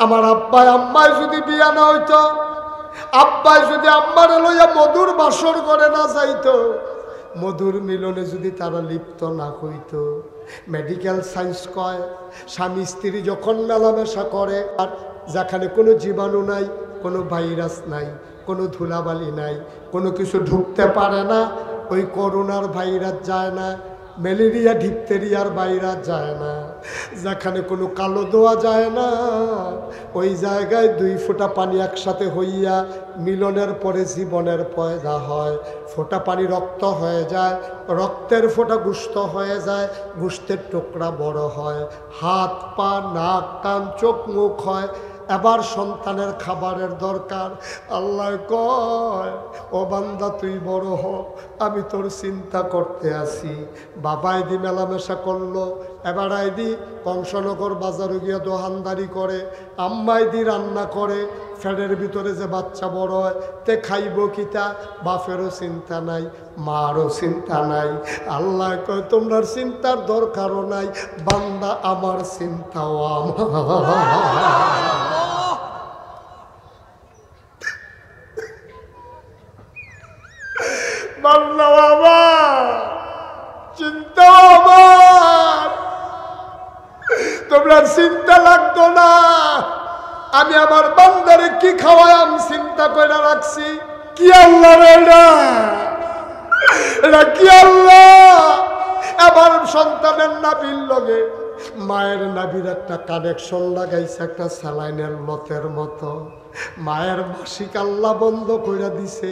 আমার আব্বাই আম্মাই যদি বিয়া না হইতো, আব্বাই যদি আম্মারে লইয়া মধুর বাসর করে না যাইতো, মধুর মিলনে যদি তারা লিপ্ত না হইতো। মেডিকেল সায়েন্স কয় স্বামী স্ত্রী যখন মেলামেশা করে, আর যেখানে কোনো জীবাণু নাই, কোনো ভাইরাস নাই, কোনো ধুলাবালি নাই, কোনো কিছু ঢুকতে পারে না, ওই করোনার ভাইরাস যায় না, ম্যালেরিয়া ডিপথেরিয়ার ভাইরাস যায় না, যেখানে কোনো কালো দোয়া যায় না, ওই জায়গায় 2 ফোঁটা পানি একসাথে হইয়া মিলনের পরে জীবনের পয়দা হয়। ফোঁটা পানি রক্ত হয়ে যায়, রক্তের ফোঁটা গোশত হয়ে যায়, গোশতের টুকরা বড় হয়, হাত পা নাক কান চোখ মুখ হয়। এবার সন্তানের খাবারের দরকার। আল্লাহ কয়, ও বান্দা তুই বড় হ, আমি তোর চিন্তা করতে আসি। বাবাই দি মেলামেশা করলো, এবার আইদি কংসনগর বাজারে গিয়ে দোহানদারি করে, আম্মাই দি রান্না করে, ফ্যানের ভিতরে যে বাচ্চা বড় হয় তে খাইব কিতা, বাপেরও চিন্তা নাই, মারও চিন্তা নাই। আল্লাহ কয় তোমরা চিন্তার দরকারও নাই, বান্দা আমার চিন্তাও আমার। বান্দা আমার চিন্তা আমার, তোমরা চিন্তা লাগতো না। আমি আমার বান্দারে কি খাওয়াই আমি চিন্তা করে রাখছি। কি আল্লাহ রে এটা কি আল্লাহ? এবার সন্তানের নাভির লগে মায়ের নাভির একটা কানেকশন লাগাইছে, একটা স্যালাইনের লতের মতো। মায়ের মাসিক আল্লাহ বন্ধ করে দিছে।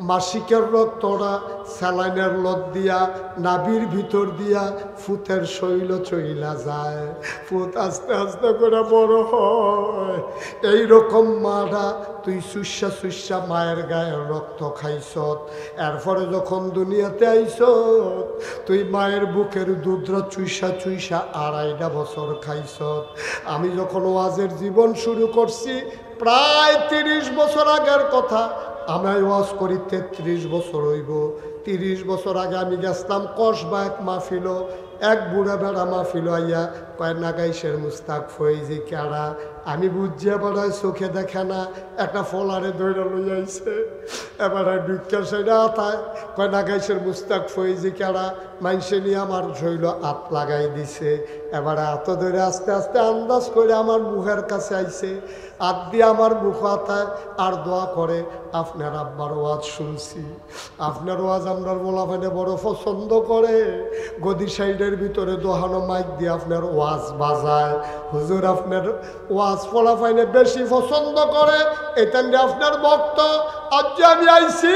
মাসিকের রক্তটা স্যালাইনের লত দিয়া নাভির ভিতর দিয়া ফুতের শৈল চইলা যায়, ফুত আস্তে আস্তে করে বড় হয়। এইরকম মারা তুই চুষা চুষা মায়ের গায়ের রক্ত খাইছত, এরপরে যখন দুনিয়াতে আইছত তুই মায়ের বুকের দুধরা চুষা চুষা 2.5 বছর খাইছত। আমি যখন ওয়াজের জীবন শুরু করছি প্রায় 30 বছর আগের কথা, আমি ওয়াজ করি 33 বছর হইব। 30 বছর আগে আমি গেছিলাম কসবা এক মাহফিল, এক বুড়া বেড়া মাহফিল আইয়া কয় নাগাইশের মুস্তাক ফয়েজি কেড়া। আমি বুঝিয়া বেড়ায় চোখে দেখে না, একটা ফলারে দৈরা লই আইছে। এবার বিজ্ঞান সেটা আতায় কয় নাগাইশের মুস্তাক ফয়েজি কেড়া। মাইসে নিয়ে আমার শৈল হাত লাগাই দিছে। এবার হাত ধরে আস্তে আস্তে আন্দাজ করে আমার মুখের কাছে আইছে, হাত দিয়ে আমার মুখ আতায় আর দোয়া করে, আপনার আব্বার ওয়াজ শুনছি, আপনার ওয়াজ আপনার বলাফানে বড় পছন্দ করে। গদি সাইডের ভিতরে দোহানো মাইক দিয়ে আপনার ওয়াজ বাজায়। হুজুর আপনার ওয়াজ ফলাফাইনে বেশি পছন্দ করে, এটা আপনার ভক্ত। আজ যে আমি আইছি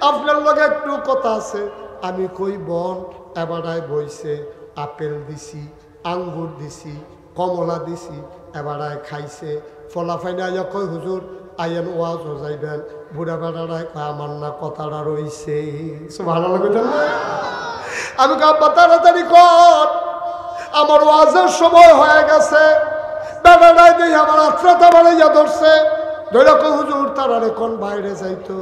আপনার লগে একটু কথা আছে। আমি কই বন। এবারায় বইছে, আপেল দিছি, আঙ্গুর দিছি, কমলা দিছি, এবারায় খাইছে। ফলাফাইনে আইয়া কই হুজুর আইয়েন ওয়াজ ও যাইবেন। বুড়া বেড়ারায় কয় আমার না কথাটা রইছে। ভালো লাগে না? আমি কাব্বা তাড়াতাড়ি কর, আমার ওয়াজের সময় হয়ে গেছে। বেড়ারায় দেখি আমার আত্রাতা বাড়াইয়া ধরছে, ধরে কই হুজুর তারারে কোন বাইরে যাইতো।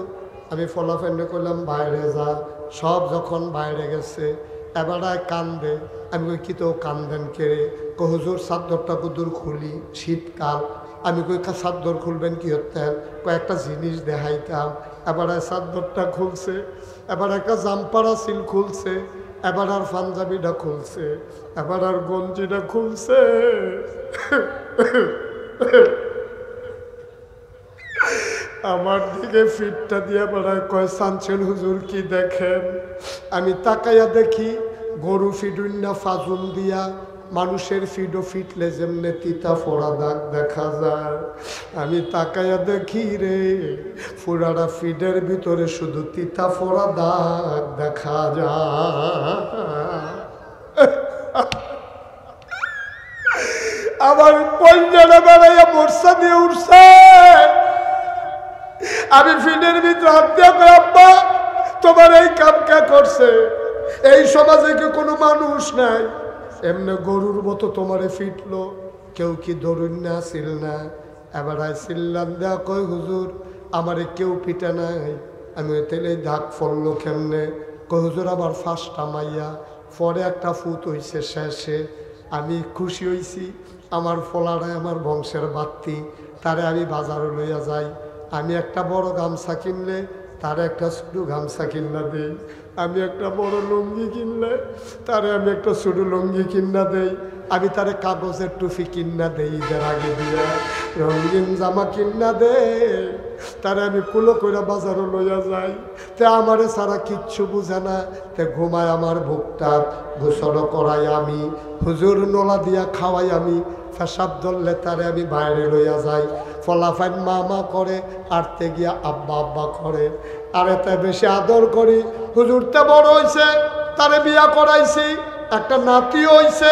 আমি ফলাফাইনে কইলাম বাইরে যা। সব যখন বাইরে গেছে এবারায় কান্দে। আমি কই কি তো কান্দেন কে? কই হুজুর চাদরটা কুদুর খুলি, শীতকাল। আমি কই চাদর খুলবেন কি হতেন? কয়েকটা জিনিস দেখাইতাম। এবার চাদরটা খুলছে, এবার একটা জাম্পারা সিল খুলছে, এবার আর পাঞ্জাবিটা খুলছে, এবার আর গঞ্জিটা খুলছে। আমার দিকে ফিটটা দিয়ে বেড়ায় কয় সানছেন হুজুর কি দেখেন? আমি তাকাইয়া দেখি গরু ফিডুন্না ফাজুন দিয়া মানুষের ফিডও ফিটলে যেমনে তিতা ফোড়া দাগ দেখা যায়, আমি তাকাইয়া দেখি রে ফোড়াটা ফিডের ভিতরে শুধু তিতা ফোড়া দাগ দেখা যায়। আমার পঞ্জাটা বেড়াইয়া বর্ষা দিয়ে উঠছে। আমি ফিডের ভিতরে হাত দিয়ে আব্বা তোমার এই কাম কে করছে? এই সমাজে কি কোনো মানুষ নাই? এমনি গরুর মতো তোমারে ফিটলো, কেউ কি ধরুন না ছিল না? এবার আইসিল্লাম দেয়া কয় হুজুর আমারে কেউ পিটে নাই। আমি তেলে দাগ ফললো কেমনে? কয় হুজুর আমার ফার্স্টটা মাইয়া, পরে একটা ফুট হইছে শেষে। আমি খুশি হইছি, আমার ফলারায় আমার বংশের বাত্তি, তারে আমি বাজারে লইয়া যাই। আমি একটা বড় গামছা কিনলে তারে একটা ছোটো গামছা কিনা দেই। আমি একটা বড় লুঙ্গি কিনলে তারে আমি একটা ছোটো লুঙ্গি কিনা দেই। আমি তারে কাগজের টুপি কিনা দেই, ঈদের আগে দিয়া রঙিন জামা কিনা দেই। তারে আমি কুলো করে বাজারে লইয়া যাই। তে আমারে সারা কিচ্ছু বুঝে না, তে ঘুমায় আমার বুকটা, গোসল করাই আমি, হুজুর নোলা দিয়া খাওয়াই আমি, পেশাব ধরলে তারে আমি বাইরে লইয়া যাই। ফলাফাইন মা মা করে, আরতে গিয়া আব্বা আব্বা করে। আর এতে বেশি আদর করি। হুজুরতে বড় হইছে, তারে বিয়া করাইছি, একটা নাতি হইছে,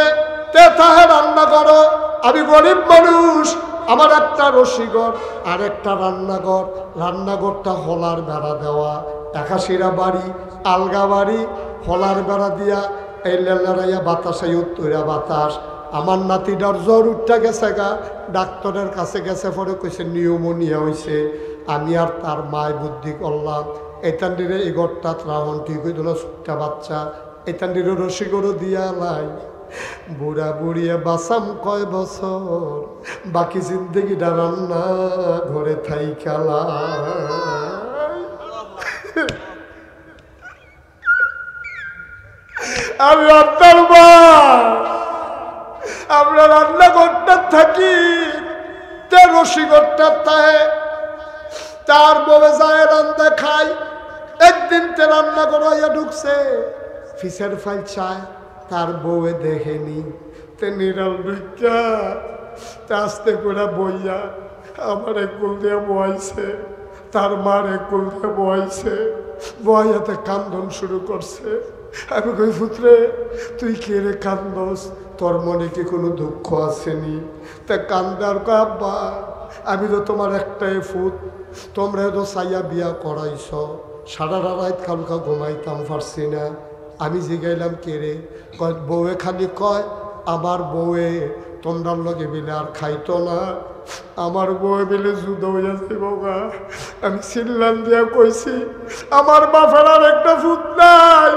তে তাহে রান্না করো। আমি গরিব মানুষ, আমার একটা রসিঘর আর একটা রান্নাঘর। রান্নাঘরটা হলার বেড়া দেওয়া, 81টা বাড়ি, আলগা বাড়ি, হলার বেড়া দিয়া এই লেলারাইয়া বাতাসে উত্তরা বাতাস। আমার নাতিটার জ্বর উঠটা গেছে গা, ডাক্তারের কাছে গেছে, পরে কইছে নিউমোনিয়া হয়েছে। আমি আর তার মায় বুদ্ধি করলাম, এতান্ডিরে এই ঘরটা ত্রাহন ঠিক হয়ে দিল, ছোট্টা বাচ্চা, এতান্ডিরে রসিগরও দিয়া লাই। বুড়া বুড়িয়ে বাসাম কয় বছর, বাকি জিন্দগিটা রান্না ঘরে থাই খেলা। আমি আপনার মা, আমরা রান্নাঘরটা থাকি, তে রসিঘরটা তাহে তার বউয়ে যায় রান্না খাই। একদিন তে রান্না করাইয়া ঢুকছে, ফিসের ফাইল চায়, তার বউয়ে দেখেনি। তে নিরাল ঢুকা তে আস্তে করে বইয়া আমার একুল দিয়ে বয়াইছে, তার মার একুল দিয়ে বয়াইছে, বয়াতে কান্দন শুরু করছে। আমি কই পুত্রে তুই কে রে কান্দস, তোর মনে কি কোনো দুঃখ আসেনি? তা কান্দার কয় আব্বা আমি তো তোমার একটাই ফুট, তোমরা তো সাইয়া বিয়া করাইছ, সারা রাত কালকা ঘুমাইতাম পারছি না। আমি জিগাইলাম কে রে? কয় বউয়ে খালি কয় আমার বউয়ে তোমরার লগে মিলে আর খাইতো না, আমার বউয়ে মিলে যুদ্ধ হইয়া যাইব গা। আমি চিল্লান দিয়া কইছি আমার বাপের আর একটা ফুট নাই,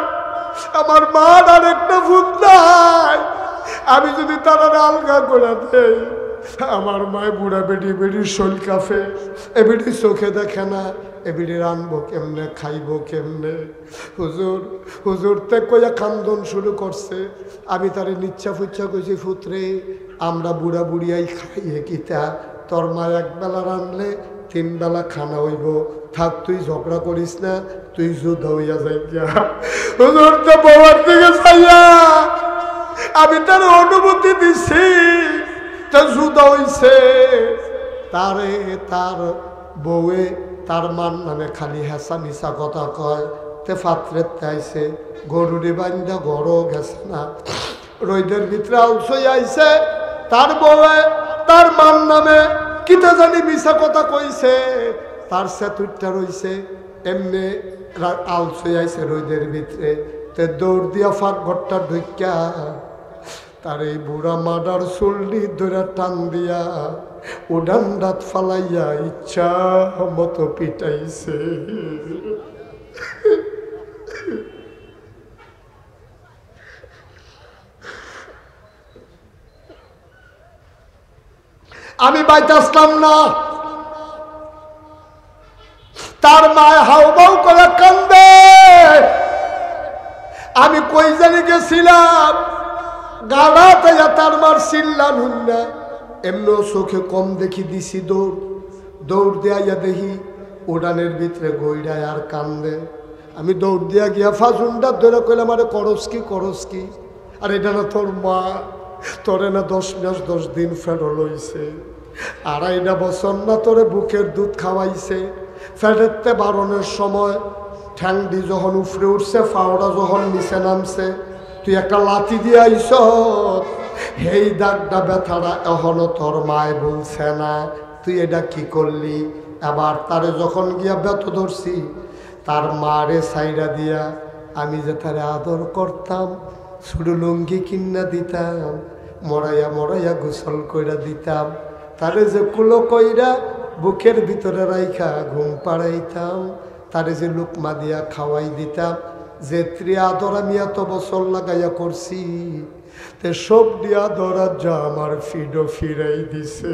আমার মার আর একটা ফুট নাই। আমি যদি তারা আলগা করে দেই, আমার মায় বুড়া বেডি বেডির শৈল কাফে, এ বেডি চোখে দেখে না, এ বেডি রানবো কেমনে, খাইবো কেমনে? হুজুর হুজুর তে কইয়া কান্দন শুরু করছে। আমি তারে নিচ্ছা ফুচ্ছা কইছি পুত্রে আমরা বুড়া বুড়িয়াই খাইয়ে কিতা, তোর মা একবেলা রানলে 3 বেলা খানা হইব, থাক তুই ঝগড়া করিস না, তুই যুদ্ধ হইয়া যাই গিয়া। হুজুর তো বউয়ার দিকে চাইয়া আমি তার অনুমতি দিছি, তা যুদ্ধ হইছে। তারে তার বউয়ে তার মান নামে খালি হেসা মিশা কথা কয়। তে ফাত্রের আইছে, গরুরে বান্ধা গরও গেছে না, রইদের ভিতরে আলসই আইছে। তার বউয়ে তার মান নামে কিতা জানি মিশা কথা কইছে, তার সেতুরটা রইছে এমনি আলসই আইছে রইদের ভিতরে। তে দৌড় দিয়া ফাঁক ঘরটা ঢুকা তার এই বুড়া মাডার চুল্লি ধরে টান দিয়া উডান দাঁত ফালাইয়া ইচ্ছা মতো পিটাইছে। আমি বাইতে আসলাম না, তার মায় হাউবাউ করে কান্দে। আমি কই জানি গেছিলাম, গাড়াতে তার মার চিল্লান হুন্না, এমনও চোখে কম দেখি দিছি দৌড়। দৌড় দিয়া দেখি উড়ানের ভিতরে গইড়ায় আর কান্দে। আমি দৌড় দিয়া গিয়া ফাজুন্ডা ধরে কইলাম আরে করস কি? আর এটা না তোর মা? তোরে না 10 মাস 10 দিন ফেরো লইছে, 2.5 বছর না তোরে বুকের দুধ খাওয়াইছে। ফেরেতে বারণের সময় ঠ্যাংডি যখন উফরে উঠছে, ফাওড়া যখন নিচে নামছে, তুই একটা লাথি দিয়ে আইস, এই দাগটা ব্যথাটা এখনো তোর মায় বলছে না, তুই এটা কি করলি? আবার তারে যখন গিয়া ব্যথ ধরছি, তার মারে সাইডা দিয়া আমি যে তারে আদর করতাম, ছোট লুঙ্গি কিনা দিতাম, মরাইয়া মরাইয়া গোসল কইরা দিতাম, তারে যে কুলো কইরা বুকের ভিতরে রাইখা ঘুম পাড়াইতাম, তারে যে লুকমা দিয়া খাওয়াই দিতাম, যে আদর আমি এত বছর লাগাইয়া করছি, তে সব দিয়া ধরা যা আমার ফিডো ফিরাই দিছে।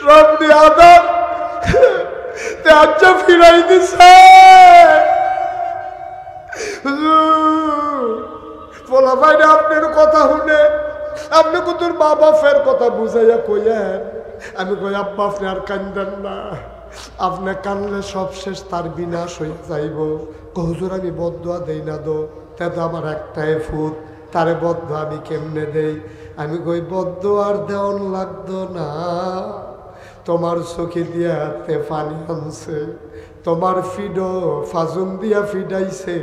সব দিয়া আদর তে আচ্ছা ফিরাই দিছে। বলা ভাই আপনার কথা শুনে আপনি কুতুর বাবা ফের কথা বুঝাইয়া কইয়েন। আমি কই আব্বা আপনি আর কান্দেন না, আপনি কানলে সব শেষ, তার বিনাশ হয়ে যাইব। হুজুর আমি বদদোয়া দেই না দো, তেতো আমার একটাই ফুট, তারে বদদোয়া আমি কেমনে দেই? আমি কই বদদোয়ার দেওয়ান লাগতো না, তোমার চোখে দিয়া তে পানি আনছে, তোমার ফিডো ফাজুন দিয়া ফিডাইছে,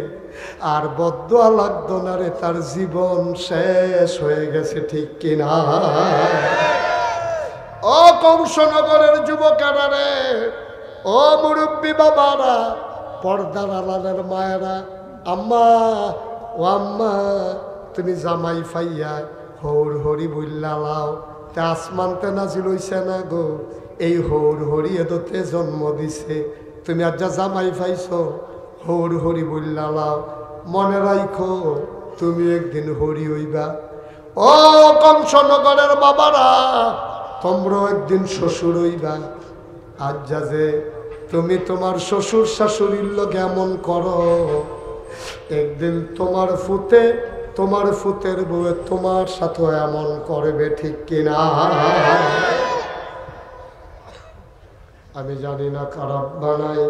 আর বদদোয়া লাগতো না রে, তার জীবন শেষ হয়ে গেছে, ঠিক কিনা? ও কংসনগরের যুবকেরা রে, ও মুরব্বী বাবারা, পর্দার আলালের মায়েরা, আম্মা ও আম্মা, তুমি জামাই ফাইয়া হৌর হরি বইল্লা লাও, তে আসমানতে নাজিল হইছে না গো, এই হৌর হরি এদতে জন্ম দিছে, তুমি আজ যা জামাই পাইছ হৌর হরি বইল্লা লাও, মনে রাইখো তুমি একদিন হরি হইবা। ও কংসনগরের বাবারা, তোমরা একদিন শ্বশুর হইবা। আজ যা যে তুমি তোমার শ্বশুর শাশুড়ির লোক এমন করো, একদিন তোমার ফুতের বউয়ে তোমার সাথে এমন করবে, ঠিক কিনা? আমি জানি না কার আব্বা নাই,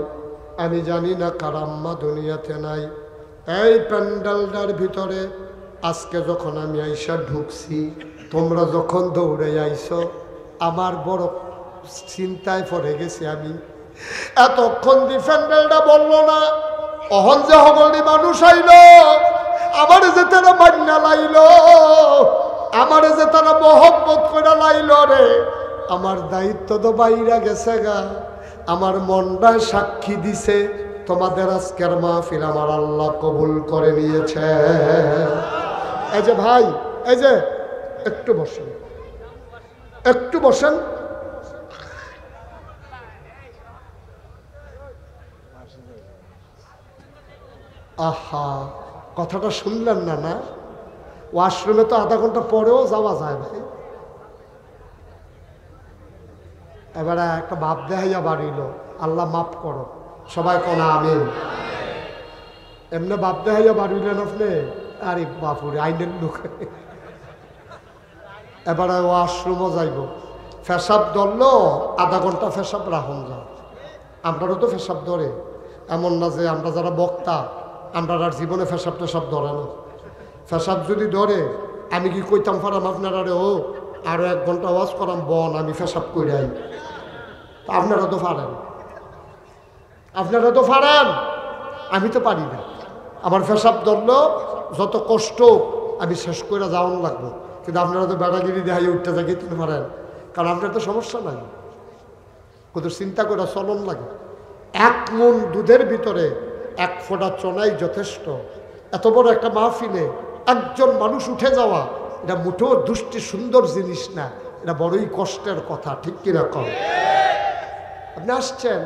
আমি জানি না কার আম্মা দুনিয়াতে নাই। এই প্যান্ডেলটার ভিতরে আজকে যখন আমি আইসা ঢুকছি, তোমরা যখন দৌড়ে আইছো, আমার বড় চিন্তায় পড়ে গেছি। আমি এতক্ষণ দি প্যান্ডেলটা বললো না, অহন যে হগলি মানুষ আইল, আমারে যে তারা মান্না লাইল, আমারে যে তারা মহব্বত করে লাইল রে, আমার দায়িত্ব তো বাইরা গেছে গা, আমার মনটায় সাক্ষী দিছে, তোমাদের আজকের মাহফিল আমার আল্লাহ কবুল করে নিয়েছে। এই যে ভাই, এই যে একটু বসেন, একটু বসেন। আহা, কথাটা শুনলেন না? না, ওয়াশরুমে তো আধা ঘন্টা পরেও যাওয়া যায় ভাই। এবারে একটা ভাব দেখাইয়া বাড়িল, আল্লাহ মাফ করো, সবাই কোন আমিন। এমনি ভাব দেখাইয়া বাড়িলেন আপনি, আরে বাপুরে আইনের লোক। এবারে ওয়াশরুমও যাইব, ফেসাব ধরলো, আধা ঘন্টা ফেসাব রাখুন যাও। আমরাও তো ফেসাব ধরে, এমন না যে আমরা যারা বক্তা আমরা আর জীবনে ফেসাব টেসাব ধরে না। ফেসাব যদি ধরে আমি কি কইতাম পারাম আপনারা রে, ও আরো 1 ঘন্টা ওয়াজ করাম বন, আমি ফেসাব করে আই। আপনারা তো পারেন, আপনারা তো পারেন, আমি তো পারি না। আমার ফেসাব ধরলো, যত কষ্ট আমি শেষ করে যাওয়ান লাগবো, কিন্তু আপনারা তো বেড়াগিরি দেখাই উঠতে থাকি তুমি পারেন, কারণ আপনার তো সমস্যা নাই, কত চিন্তা করে চলন লাগে। 1 মণ দুধের ভিতরে 1 ফোঁটা চনাই যথেষ্ট। এত বড় একটা মাহফিলে একজন মানুষ উঠে যাওয়া, এটা মুঠেও দুষ্টি সুন্দর জিনিস না, এটা বড়ই কষ্টের কথা, ঠিক কিনা কম? আপনি আসছেন,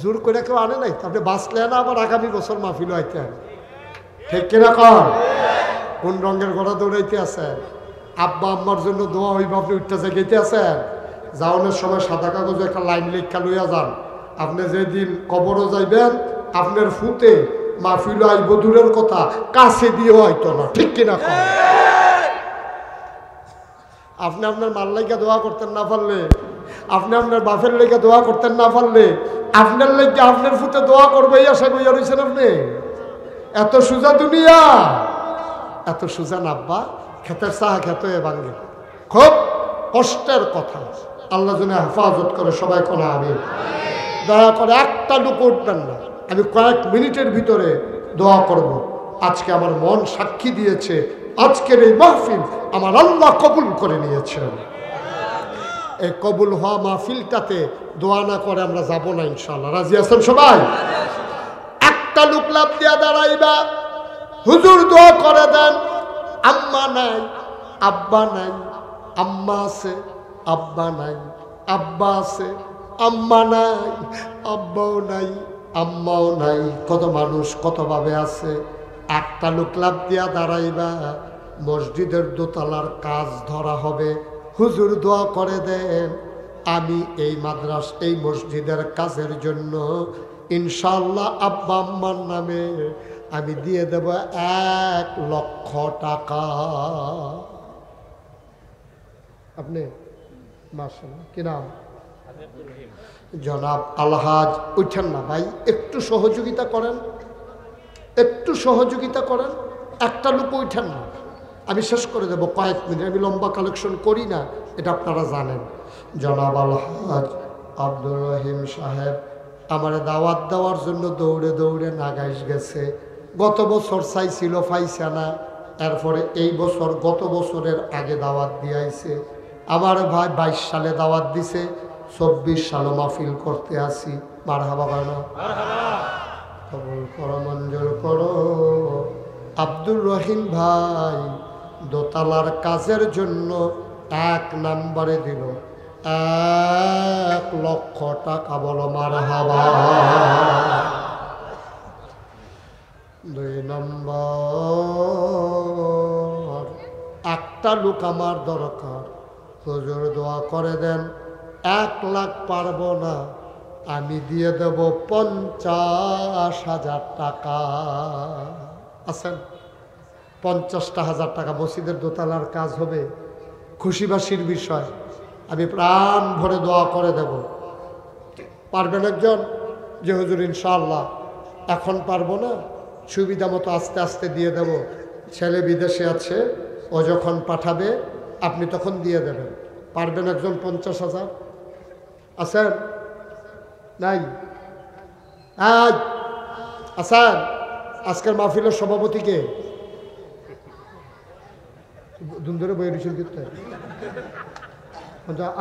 জোর করে কেউ আনে নাই, আপনি বাঁচলে না, আবার আগামী বছর মাহফিল আইতেন, ঠিক কিনা কম? কোন রঙের গড়া দৌড়াইতে আছেন? আব্বা আম্মার জন্য দোয়া হইব, আপনি উঠতে জাগাইতে আছেন। যাওয়ানোর সময় সাদা কাগজে একটা লাইন লেখা লইয়া যান, আপনি যেদিন কবরও যাইবেন, আপনার ফুতে মাহফিল আইব দূরের কথা, কাছে দিয়ে হয়তো না, ঠিক কিনা কম? আপনি আপনার মাল্লাইকা দোয়া করতেন না পারলে আপনি আপনার বাপের লেগে দোয়া করতেন না পারলে আপনার লেগে আপনার ফুটে দোয়া করবে এই আশা কইয়া রয়েছেন আপনি। এত সুজা দুনিয়া, এত সুজা নাব্বা খেতের চাহা খেতে ভাঙ্গে, খুব কষ্টের কথা। আল্লাহ যেন হেফাজত করে, সবাই কোন আমি দয়া করে একটা লুকো উঠবেন না। আমি কয়েক মিনিটের ভিতরে দোয়া করব। আজকে আমার মন সাক্ষী দিয়েছে, আজকের এই মাহফিল আমার আল্লাহ কবুল করে নিয়েছেন। এই কবুল হওয়া মাহফিলটাতে দোয়া না করে আমরা যাব না ইনশাআল্লাহ। রাজি আছেন সবাই? একটা লোক লাভ দিয়া দাঁড়াইবা, হুজুর দোয়া করে দেন। আম্মা নাই, আব্বা নাই, আম্মা আছে, আব্বা নাই, আব্বা আছে, আম্মা নাই, আব্বাও নাই, আম্মাও নাই। কত মানুষ কতভাবে আছে। একটা লোক লাভ দিয়া দাঁড়াইবা, মসজিদের দোতলার কাজ ধরা হবে। হুজুর দোয়া করে দেন, আমি এই এই মসজিদের কাজের জন্য ইনশাআল্লাহ আব্বা আম্মার নামে আমি দিয়ে দেব 1 লক্ষ টাকা। আপনি মাশাআল্লাহ কি নাম? জনাব আলহাজ। উঠেন না ভাই, একটু সহযোগিতা করেন, একটু সহযোগিতা করেন। একটা লোক উঠেন না, আমি শেষ করে দেব কয়েক মিনিট। আমি লম্বা কালেকশন করি না, এটা আপনারা জানেন। জনাব আলহাজ আব্দুর রহিম সাহেব আমার দাওয়াত দেওয়ার জন্য দৌড়ে দৌড়ে নাগাইশ গেছে। গত বছর চাইছিল, পাইছে না। এরপরে এই বছর গত বছরের আগে দাওয়াত দিয়েছে। আমার ভাই 22 সালে দাওয়াত দিছে, 24 সালে মাহফিল করতে আসি। মারহাবা গানা কবুল করো, মঞ্জুর করো। আব্দুর রহিম ভাই দোতলার কাজের জন্য 1 নম্বরে দিল 1 লক্ষ টাকা। বলো মারহাবা। 2 নম্বর, একটা লোক আমার দরকার, হুজুর দোয়া করে দেন। 1 লাখ পারবো না, আমি দিয়ে দেব 50,000 টাকা। আছেন? 50,000 টাকা মসজিদের দোতলার কাজ হবে, খুশিবাসীর বিষয়। আমি প্রাণ ভরে দোয়া করে দেব। পারবেন একজন? যে হুজুর ইনশাআল্লাহ এখন পারবো না, সুবিধা মতো আস্তে আস্তে দিয়ে দেব। ছেলে বিদেশে আছে, ও যখন পাঠাবে আপনি তখন দিয়ে দেবেন। পারবেন একজন? 50,000 আছেন? নাই? আছেন? আজকের মাহফিলের সভাপতিকে ধরে বই রিসেল করতে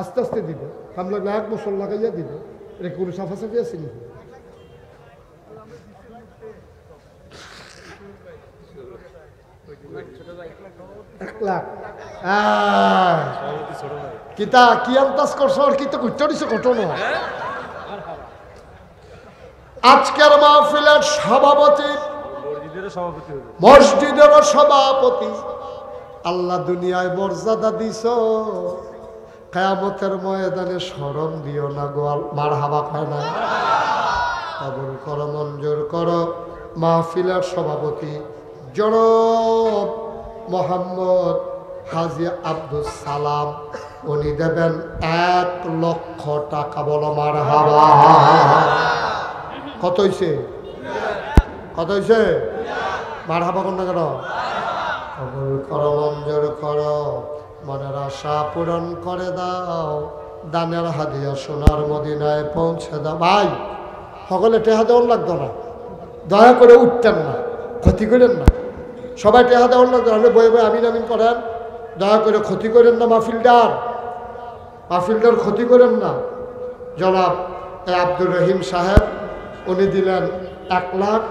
আস্তে আস্তে দিবে, কাম লাগলে 1 বছর লাগাইয়া দিবে। এটা কোনো সাফাসাফি আছে নাকি? কিতা কি আন্দাজ করছো? আর কি তো করতে দিছো ঘটনা। আজকের মাহফিলের সভাপতি, মসজিদের সভাপতি, আল্লাহ দুনিয়ায় মর্যাদা দিছ, কিয়ামতের ময়দানে শরম দিও না গো। মারহাবা খায় না? কবুল করো, মঞ্জুর করো। মাহফিলের সভাপতি জনাব মোহাম্মদ হাজী আব্দুল সালাম, উনি দেবেন 1 লক্ষ টাকা। বলো মারহাবা। কত হইছে? কত হইছে? মারহাবা কোন না কেন? কবুল করো, মঞ্জুর করো। মনের আশা পূরণ করে দাও, দানের হাদিয়া সোনার মদিনায় পৌঁছে দাও। ভাই সকলে টেহা দেওয়ার লাগতো না, দয়া করে উঠতেন না, ক্ষতি করেন না। সবাই টেহা দেওয়ার লাগতো না, বয়ে বয়ে আমিন আমিন করেন। দয়া করে ক্ষতি করেন না মাহফিলটার, মাহফিলটার ক্ষতি করেন না। জনাব আব্দুর রহিম সাহেব উনি দিলেন 1 লাখ।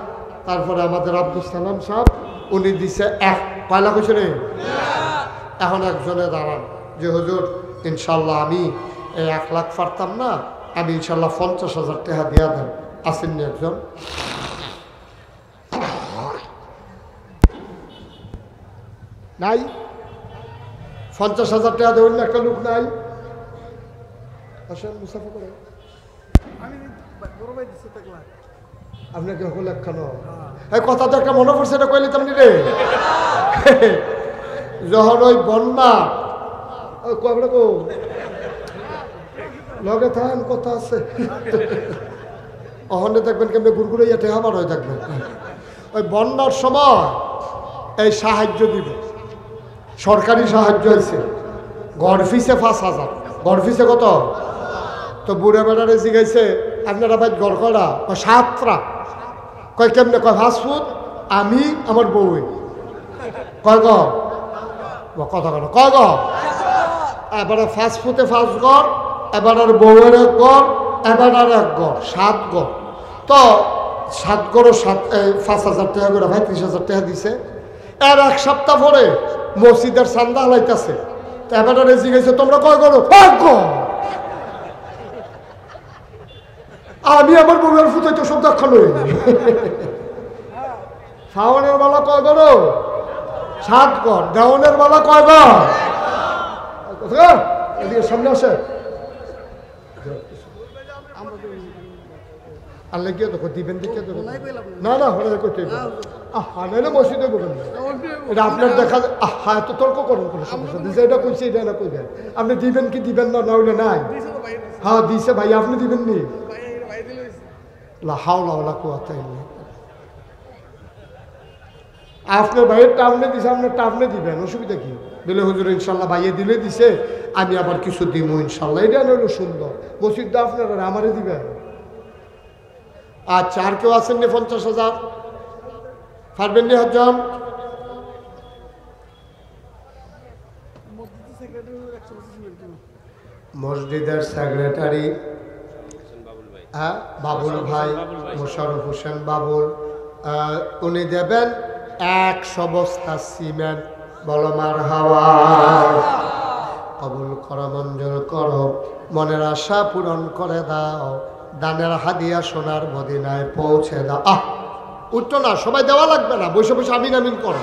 তারপরে আমাদের আব্দুল সালাম সাহেব উনি দিছে 1 কয় লাখ হয়েছে রে? এখন একজনে দাঁড়ান যে হুজুর ইনশাল্লাহ আমি এই 1 লাখ পারতাম না, আমি ইনশাল্লাহ 50,000 টাকা দিয়া দেন। আসেননি একজন? নাই? 50,000 টাকা দেবেন একটা লোক নাই? আসেন মুসাফা করে। আপনাকে হল একখানো কথা তো একটা মনে পড়ছে, এটা কইলে তেমনি রে। যখন ওই বন্যা লগে থাকেন কথা আছে অহনে দেখবেন কেমনি গুড়গুড়াইয়া টেহা বার হয়ে থাকবেন ওই বন্যার সময় এই সাহায্য দিবে সরকারি সাহায্য হয়েছে গড় ফিসে 5,000 গড় ফিসে কত তো বুড়ে বেড়ারে জিগাইছে আপনারা ভাই গড় করা ও 7টা কয় কেমনে কয় ফাস্টফুড আমি আমার বউ কয় গ কথা কেন কয় গ এবারে ফাস্টফুডে 5 গড় এবার আর বউয়ের 1 গড় এবার আর 1 গড় 7 গড় তো 7 গড় 5,000 টাকা করে ভাই 30,000 টাকা দিছে এর 1 সপ্তাহ পরে মসজিদের চান্দা হালাইতেছে তো এবার রেজি গেছে তোমরা কয় গড় 5 গড় আমি আমার বউয়ের ফুটে তো সব দেখা লই শাওনের বেলা কয় গড় 7 গড় দেওয়ানের বেলা কয় গড় এদিকে সামনে আসে আল্লাহ গিয়ে দেখো দিবেন দেখে দেখো না না হলে করতে আহা নাহলে মসজিদে বলবেন এটা আপনার দেখা আহা এত তর্ক করেন কোনো সমস্যা দিছে এটা কইছে এটা না কইবেন আপনি দিবেন কি দিবেন না নাহলে নাই হ্যাঁ দিছে ভাই আপনি দিবেন নি লা হাওলা ওয়ালা কুওয়াতা ইল্লা আপনার ভাইয়ের টাউনে দিছে আপনার টাউনে দিবেন অসুবিধা কি বলে হুজুর ইনশাল্লাহ ভাইয়ে দিলে দিছে আমি আবার কিছু দিব ইনশাল্লাহ এটা হলো সুন্দর মসজিদটা আপনার আমারে দিবেন আচ্ছা আর কেউ আছেন নি 50,000 পারবেন নি হজন মসজিদের সেক্রেটারি হ্যাঁ বাবুল ভাই মোশাররফ হোসেন বাবুল উনি দেবেন 100 বস্তা সিমেন্ট বলো মারহাবা কবুল করো মঞ্জুর করো মনের আশা পূরণ করে দাও দানের হাদিয়া সোনার মদিনায় পৌঁছে দাও উঠতো না সবাই দেওয়া লাগবে না বসে বসে আমিন আমিন করো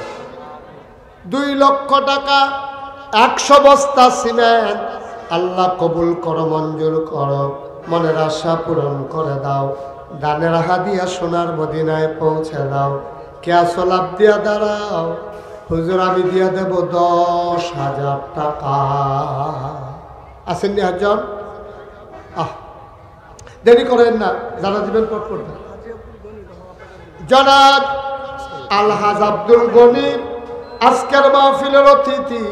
2 লক্ষ টাকা 100 বস্তা সিমেন্ট আল্লাহ কবুল করো মঞ্জুর করো মনের আশা পূরণ করে দাও দানের হাদিয়া সোনার মদিনায় পৌঁছে দাও কে আসলাপ দিয়া দাঁড়াও হুজুর আমি দিয়া দেব 10,000 টাকা আসেননি একজন দেরি করেন না যারা দিবেন পট করবেন জনাব আলহাজ আব্দুল গনি আজকের মাহফিলের অতিথি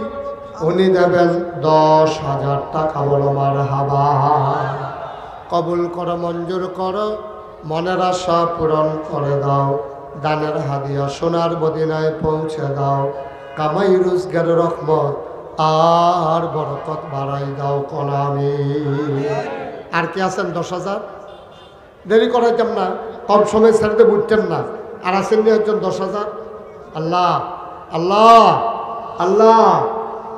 উনি দেবেন 10,000 টাকা বলো মারহাবা কবুল করো মঞ্জুর করো মনের আশা পূরণ করে দাও দানের হাদিয়া সোনার মদিনায় পৌঁছে দাও কামাই রোজগারের রহমত আর বরকত বাড়াই দাও কলামি আর কি আছেন 10,000 দেরি করাইতাম না কম সময় ছেড়ে বুঝতেন না আর আছেন নি একজন 10,000 আল্লাহ আল্লাহ আল্লাহ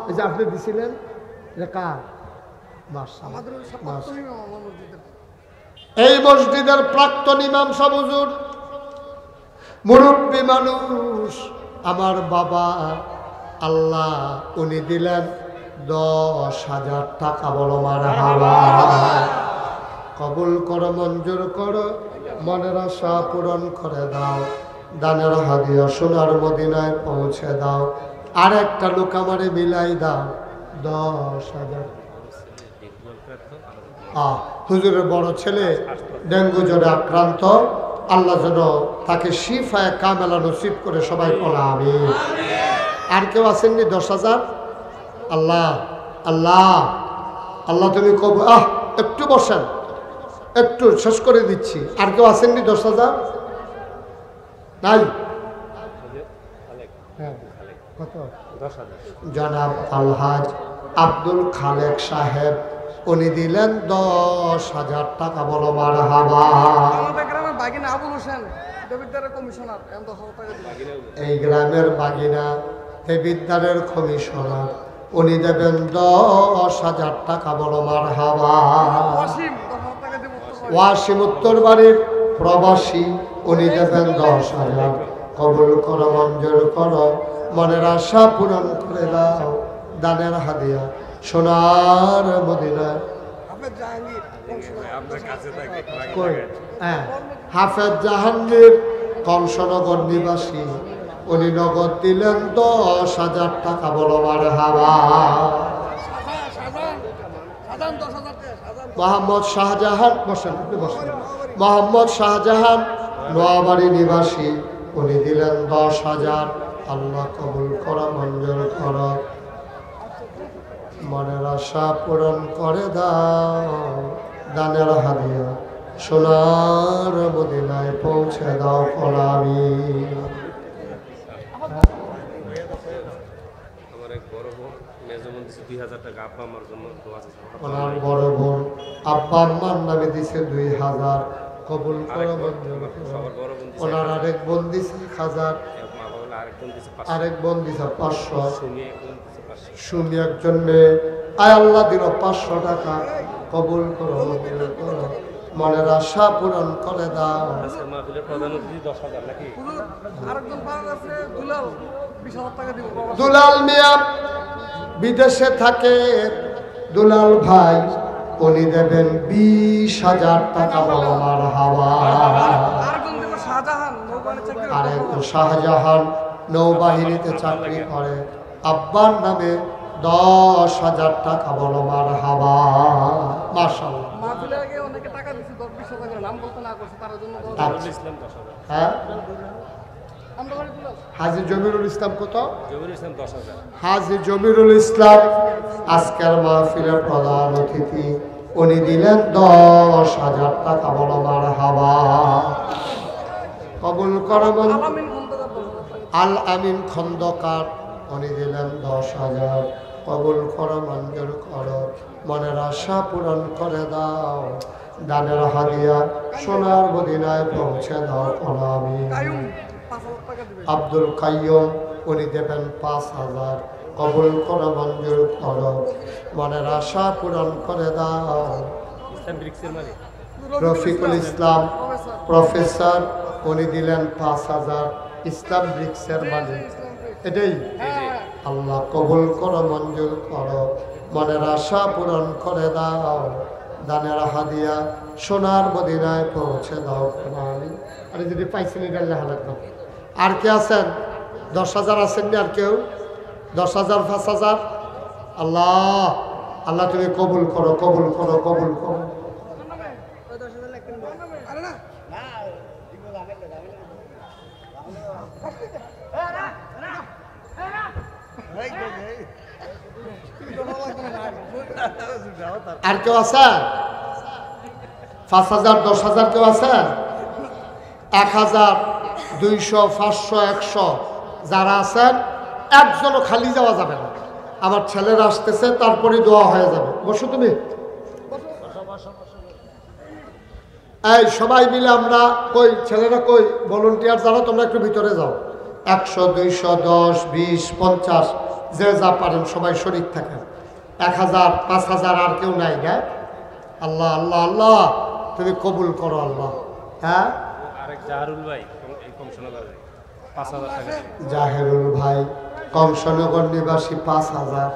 এই যে আপনি দিছিলেন রেখা এই মসজিদের প্রাক্তন ইমাম সাহেব হুজুর মুরব্বী মানুষ আমার বাবা আল্লাহ উনি দিলেন 10,000 টাকা বলো মারহাবা কবুল করো মঞ্জুর করো মনের আশা পূরণ করে দাও দানের হাদিয়া সোনার মদিনায় পৌঁছে দাও আর একটা লোক আমারে মিলাই দাও 10,000 হুজুরের বড় ছেলে ডেঙ্গু জ্বরে আক্রান্ত আল্লাহ যেন তাকে শিফায়ে কামেলা নসিব করে সবাই বলা আমিন আর কেউ আসেননি 10,000 আল্লাহ আল্লাহ আল্লাহ তুমি কব একটু বসেন একটু শেষ করে দিচ্ছি আর কেউ আসেননি 10,000 নাই কত জনাব আলহাজ আব্দুল খালেক সাহেব উনি দিলেন 10,000 টাকা বলো মারহাবা এই গ্রামের বাগিনা দেবিদ্দারের কমিশনার উনি দেবেন 10,000 টাকা বলো মারহাবা ওয়াসিম উত্তর বাড়ির প্রবাসী উনি দেবেন 10,000 কবুল করো মঞ্জুর করো মনের আশা পূরণ করে দাও দানের হাদিয়া সোনার মদিনায় হাফেজ জাহাঙ্গীর কংসনগর নিবাসী উনি নগদ দিলেন 10,000 টাকা বলো মারহাবা মোহাম্মদ শাহজাহান, বসেন আপনি বসেন। মোহাম্মদ শাহজাহান নোয়াবাড়ি নিবাসী, উনি দিলেন 10,000। আল্লাহ কবুল করা, মঞ্জুর করা, মনের আশা পূরণ করে দাও। দানের হাদিয়া সোনার মদিনায় পৌঁছে দাও কলামি। ওনার বড় বোন আব্বা আম্মার নামে দিছে 2000, কবুল করো, মঞ্জুর করো। ওনার আরেক বোন দিছে 1000, আরেক বোন দিছে 500, শুনি একজন মেয়ে। আয় আল্লাহ দিল 500 টাকা, কবুল করো, মঞ্জুর করো, মনের আশা পূরণ করে দাও। দুলাল মিয়া বিদেশে থাকে, দুলাল ভাই উনি দেবেন 20,000 টাকা। বলো মারহাবা। আরেক শাহজাহান নৌবাহিনীতে চাকরি করে, আব্বার নামে 10,000 টাকা। বলো মারহাবা। মাশাআল্লাহ। হ্যাঁ, হাজী জমিরুল ইসলাম কত? হাজী জমিরুল ইসলাম আজকের মাহফিলের প্রধান অতিথি, উনি দিলেন 10,000 টাকা। বলো মারহাবা। কবুল করবেন। আল আমিন খন্দকার উনি দিলেন 10,000। কবুল করো, মঞ্জুর করো, মনের আশা পূরণ করে দাও। দানের হাদিয়া সোনার মদিনায় পৌঁছে দাও কলামি। আব্দুল কাইয়ুম উনি দেবেন 5,000। কবুল করো, মঞ্জুর করো, মনের আশা পূরণ করে দাও। রফিকুল ইসলাম প্রফেসর উনি দিলেন 5,000। ইসলাম ব্রিক্সের মালিক, এটাই। আল্লাহ কবুল করো, মঞ্জুর করো, মনের আশা পূরণ করে দাও। দানের হাদিয়া সোনার মদিনায় পৌঁছে দাও। আরে যদি পাইছেন এটা লেখা লাগতাম। আর কে আছেন? 10,000 আছেন না? আর কেউ? 10,000, 5,000। আল্লাহ আল্লাহ তুমি কবুল করো, কবুল করো, কবুল করো। আর কেউ আছে? 5,000, 10,000 কেউ আছে? 1,000, 200, 500, 100 যারা আছেন, একজনও খালি যাওয়া যাবে না। আমার ছেলেরা আসতেছে, তারপরে দোয়া হয়ে যাবে। বসো তুমি। এই সবাই মিলে আমরা কই, ছেলেরা কই, ভলেন্টিয়ার যারা, তোমরা একটু ভিতরে যাও। 100, 200, 10, 20, 50 যে যা পারেন সবাই শরীক থাকেন। 1,000, 5,000 আর কেউ নাই না? আল্লাহ আল্লাহ আল্লাহ তুমি কবুল করো আল্লাহ। হ্যাঁ, জাহেরুল ভাই কংসনগর নিবাসী 5,000।